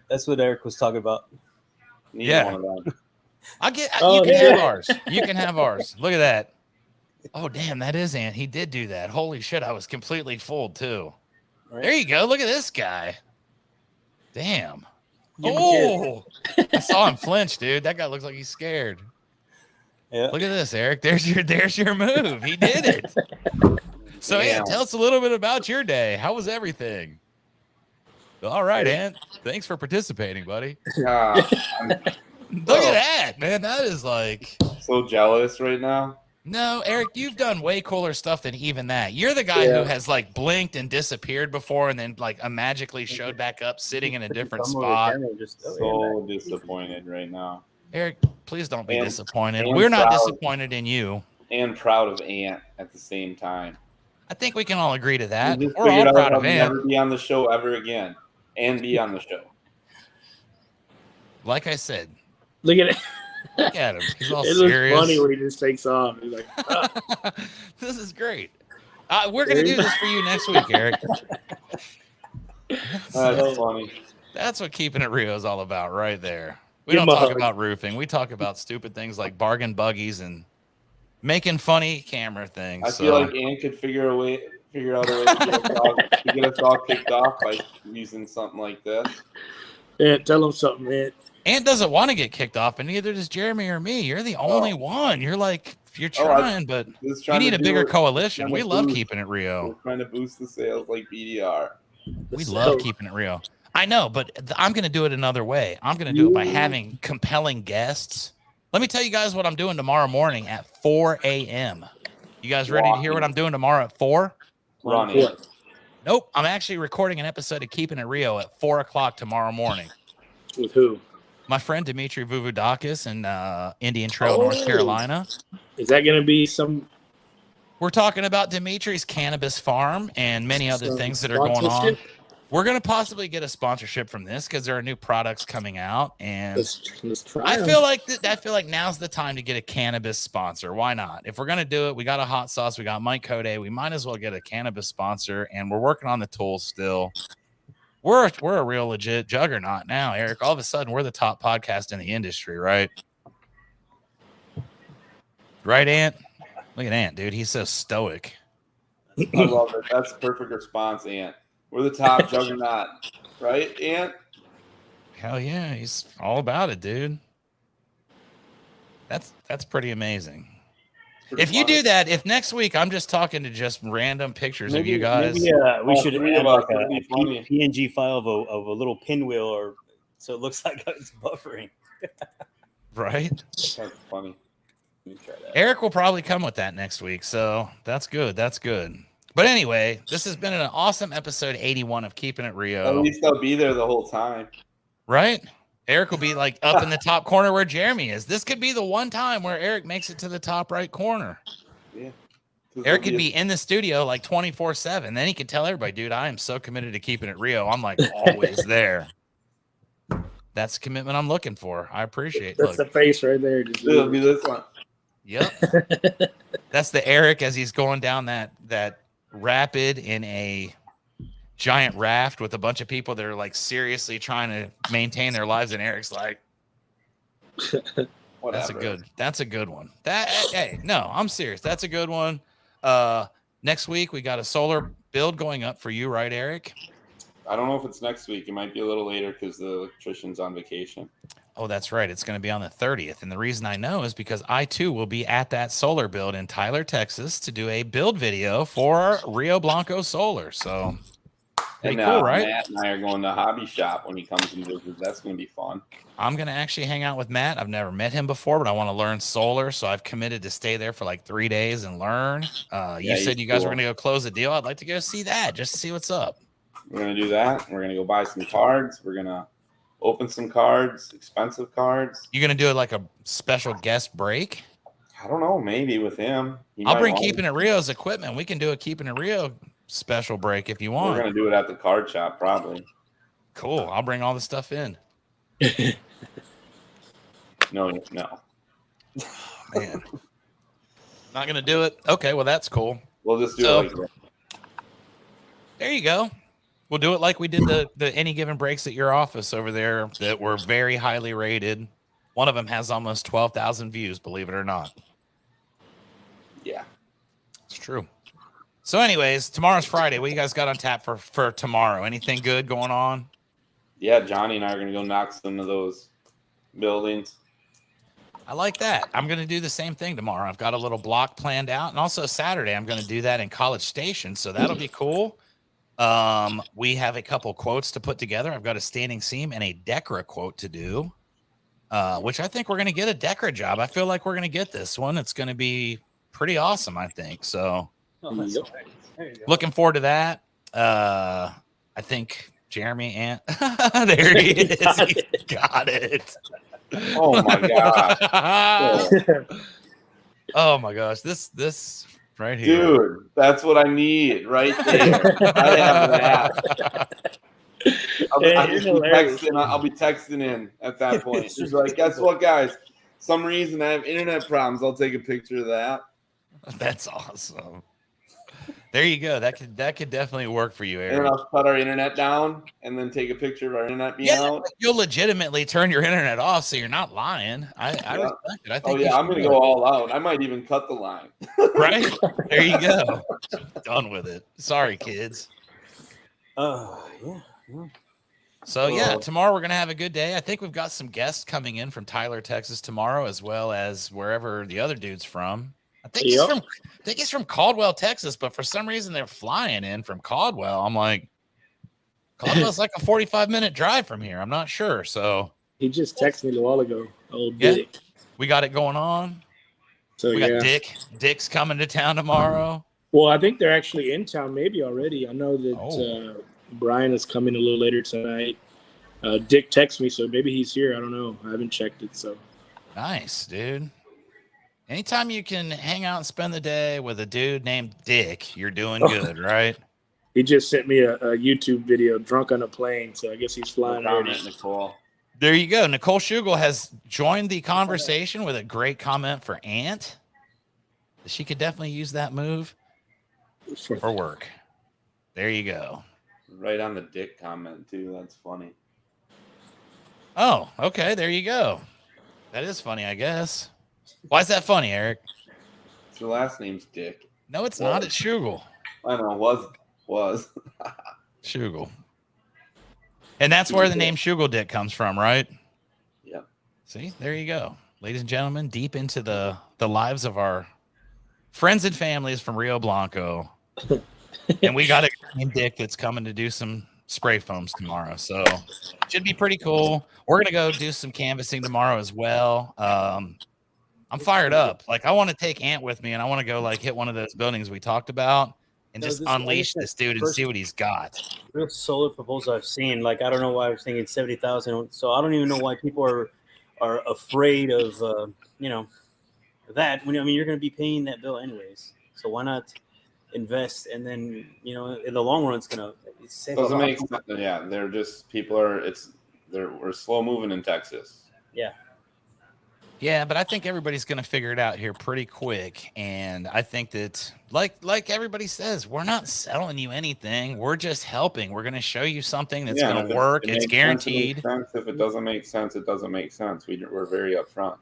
That's what Eric was talking about. Need one of them. I'll get. You can have ours. You can have ours. Look at that. Oh damn, that is Ant. He did do that. Holy shit, I was completely fooled too. Right. There you go. Look at this guy. Damn. Oh, I saw him flinch, dude. That guy looks like he's scared. Yeah. Look at this, Eric. There's your move. He did it. So, Ant, tell us a little bit about your day. How was everything? All right, Ant. Thanks for participating, buddy. Look at that, man. That is like so jealous right now. No, Eric, you've done way cooler stuff than even that. You're the guy who has like blinked and disappeared before and then like magically showed back up sitting in a different spot. So disappointed right now. Eric, please don't be disappointed. We're not disappointed in you. And proud of Ant at the same time. I think we can all agree to that. We're all proud of Ant. Never be on the show ever again and be on the show. Like I said. Look at it. Look at him. He's all It serious. looks funny when he just takes off. He's like, This is great. We're going to do this for you next week, Eric. That's funny. That's what Keeping It Rio is all about right there. We Give don't him a talk hug. about roofing. We talk about stupid things like bargain buggies and making funny camera things. I feel like Ann could figure out a way to get us all kicked off by using something like this. yeah, tell him something, man. Ant doesn't want to get kicked off, and neither does Jeremy or me. You're the only one. You're trying, but you need a bigger coalition. We love Keeping It Rio. We're trying to boost the sales like BDR. We love Keeping It Real. I know, but I'm going to do it another way. I'm going to do it by having compelling guests. Let me tell you guys what I'm doing tomorrow morning at 4 a.m. You guys ready to hear what I'm doing tomorrow at 4? Running. Nope. I'm actually recording an episode of Keeping It Rio at 4 o'clock tomorrow morning. With who? My friend Dimitri Vuvudakis in Indian Trail, North Carolina. Is that going to be some? We're talking about Dimitri's cannabis farm and many other things that are going on. sponsorship? We're going to possibly get a sponsorship from this because there are new products coming out, and Let's try. I 'em. feel like now's the time to get a cannabis sponsor. Why not? If we're going to do it, we got a hot sauce, we got Mike Code, we might as well get a cannabis sponsor, and we're working on the tools still. We're a real legit juggernaut now, Eric. All of a sudden, we're the top podcast in the industry, right? Right, Ant? Look at Ant, dude. He's so stoic. I love it. That's the perfect response, Ant. We're the top juggernaut, right, Ant? Hell yeah, he's all about it, dude. That's pretty amazing. If you do that, if next week I'm just talking to just random pictures of you guys, Maybe, we should three add of like us would be funny. a PNG file of a little pinwheel, or so it looks like it's buffering. right? That's funny. Let me try that. Eric will probably come with that next week, so that's good. That's good. But anyway, this has been an awesome episode 81 of Keeping It At Rio, least I'll be there the whole time. right? Eric will be like up in the top corner where Jeremy is. This could be the one time where Eric makes it to the top right corner. Yeah. Eric could be in the studio like 24/7. Then he could tell everybody, dude, I am so committed to Keeping It Rio. I'm like always there. That's the commitment I'm looking for. I appreciate it. That's the face right there. Just It'll be this one. Yep. That's the Eric as he's going down that rapid in a giant raft with a bunch of people that are like seriously trying to maintain their lives, and Eric's like, Whatever. that's a good one. Hey, no, I'm serious. That's a good one. Next week we got a solar build going up for you, right, Eric? I don't know if it's next week. It might be a little later because the electrician's on vacation. Oh, that's right. It's going to be on the 30th. And the reason I know is because I, too, will be at that solar build in Tyler, Texas to do a build video for Rio Blanco Solar. So, pretty cool, right? Matt and I are going to Hobby Shop when he comes and visits. That's going to be fun. I'm going to actually hang out with Matt. I've never met him before, but I want to learn solar. So I've committed to stay there for like 3 days and learn. You said you guys were going to go close a deal. I'd like to go see that just to see what's up. We're going to do that. We're going to go buy some cards. We're going to open some cards, expensive cards. You going to do it like a special guest break? I don't know. Maybe with him. I'll bring Keeping It Rio's equipment. We can do a Keeping It Rio special break if you want. We're going to do it at the card shop probably. Cool. I'll bring all the stuff in. No. Man. Not going to do it? Okay, well, that's cool. We'll just do So- it like that. There you go. We'll do it like we did the any given breaks at your office over there that were very highly rated. One of them has almost 12,000 views, believe it or not. Yeah. It's true. So anyways, tomorrow's Friday. What you guys got on tap for tomorrow? Anything good going on? Yeah, Johnny and I are going to go knock some of those buildings. I like that. I'm going to do the same thing tomorrow. I've got a little block planned out. And also Saturday, I'm going to do that in College Station. So that'll be cool. We have a couple quotes to put together. I've got a standing seam and a Decra quote to do, which I think we're going to get a Decra job. I feel like we're going to get this one. It's going to be pretty awesome, I think. So That's Yep. nice. There you go. looking forward to that. I think Jeremy and there he is. He got it. Oh my god. Oh my gosh. This right here. Dude, that's what I need right there. I have that. Hey, you're hilarious. I'll be texting in at that point. Just like, guess what, guys? some reason I have internet problems, I'll take a picture of that. That's awesome. There you go. That could definitely work for you, And then Eric. I'll cut our internet down and then take a picture of our internet being Yeah, out. like, you'll legitimately turn your internet off, so you're not lying. I Yeah. respect it. I Oh think you yeah, I'm should gonna do go it. all out. I might even cut the line. Right? There you go. Done with it. Sorry, kids. Yeah. So yeah, Oh. tomorrow we're gonna have a good day. I think we've got some guests coming in from Tyler, Texas tomorrow, as well as wherever the other dude's from. I think he's from Caldwell, Texas, but for some reason they're flying in from Caldwell. I'm like, Caldwell's like a 45-minute drive from here. I'm not sure. So He just texted me a while ago. Old Yeah. Dick. we got it going on. So We yeah. got Dick. Dick's coming to town tomorrow. Well, I think they're actually in town maybe already. I know that Oh. Brian is coming a little later tonight. Dick texted me, so maybe he's here. I don't know. I haven't checked it. So Nice, dude. Anytime you can hang out and spend the day with a dude named Dick, you're doing good, right? he just sent me a YouTube video, drunk on a plane. So I guess he's flying already. Comment, Nicole. There you go. Nicole Schugel has joined the conversation with a great comment for Ant. She could definitely use that move for work. There you go. Right on the dick comment too. That's funny. Oh, okay. There you go. That is funny, I guess. Why is that funny, Eric? Your last name's Dick. No, it's not. It's Schugel. I know. Was. Schugel. And that's where the name Schugel Dick comes from, right? Yep. See, there you go. Ladies and gentlemen, deep into the lives of our friends and families from Rio Blanco. And we got a guy named Dick that's coming to do some spray foams tomorrow. So should be pretty cool. We're going to go do some canvassing tomorrow as well. I'm fired up. Like, I want to take Ant with me and I want to go like hit one of those buildings we talked about and just unleash this dude and see what he's got. Real solar proposal I've seen. Like, I don't know why I was thinking 70,000. So I don't even know why people are afraid of that. When I mean, you're going to be paying that bill anyways. So why not invest and then in the long run it's going to save a Doesn't lot. make sense. Yeah, they're just we're slow moving in Texas. Yeah. Yeah, but I think everybody's going to figure it out here pretty quick. And I think that, like everybody says, we're not selling you anything. We're just helping. We're going to show you something that's going to work. It's guaranteed. If it doesn't make sense, it doesn't make sense. We're very upfront.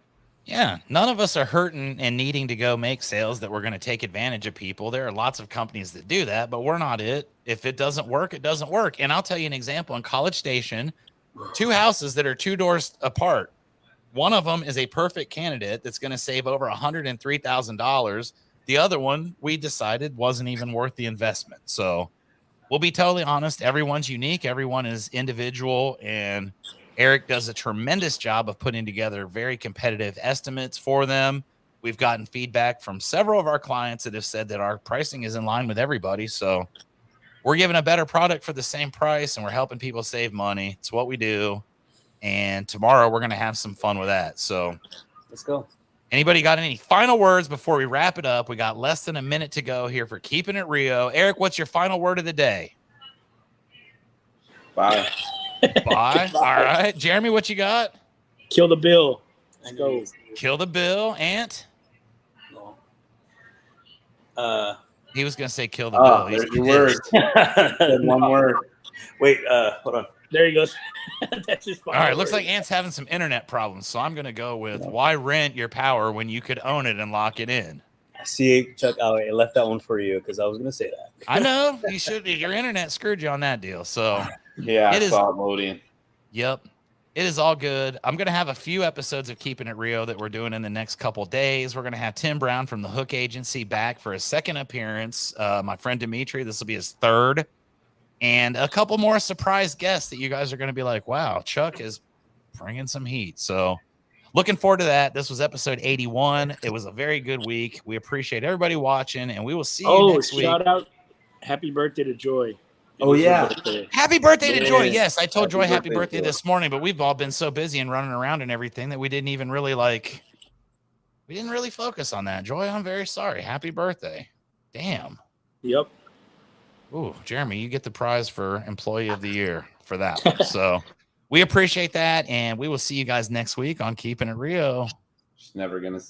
Yeah, none of us are hurting and needing to go make sales that we're going to take advantage of people. There are lots of companies that do that, but we're not it. If it doesn't work, it doesn't work. And I'll tell you an example. In College Station, 2 houses that are 2 doors apart. One of them is a perfect candidate that's going to save over $103,000. The other one we decided wasn't even worth the investment. So we'll be totally honest. Everyone's unique. Everyone is individual. And Eric does a tremendous job of putting together very competitive estimates for them. We've gotten feedback from several of our clients that have said that our pricing is in line with everybody. So we're giving a better product for the same price and we're helping people save money. It's what we do. And tomorrow we're going to have some fun with that. So Let's go. Anybody got any final words before we wrap it up? We got less than a minute to go here for Keeping It Rio. Eric, what's your final word of the day? Bye. Bye. All right. Jeremy, what you got? Kill the bill. Let's go. Kill the bill. Ant? He was going to say kill the bill. He's There's your word. pissed. One word. Wait, hold on. There he goes. That's his All right. Looks like Ant's having some internet problems. So I'm going to go with why rent your power when you could own it and lock it in? See, Chuck, I left that one for you because I was going to say that. I know. You should. Your internet screwed you on that deal. So Yeah, It I is- saw it loading. Yep. It is all good. I'm going to have a few episodes of Keeping It Rio that we're doing in the next couple days. We're going to have Tim Brown from the Hook Agency back for a second appearance. My friend Dimitri, this will be his third. And a couple more surprise guests that you guys are going to be like, wow, Chuck is bringing some heat. So looking forward to that. This was episode 81. It was a very good week. We appreciate everybody watching, and we will see you next week. Shout out. Happy birthday to Joy. It Oh, was her yeah. birthday. Happy birthday to Joy. Yes. Yes, I told Happy Joy happy birthday, birthday Joy. this morning, but we've all been so busy and running around and everything that we didn't even really we didn't really focus on that. Joy, I'm very sorry. Happy birthday. Damn. Yep. Ooh, Jeremy, you get the prize for Employee of the Year for that one. So we appreciate that, and we will see you guys next week on Keeping It Rio. Just never gonna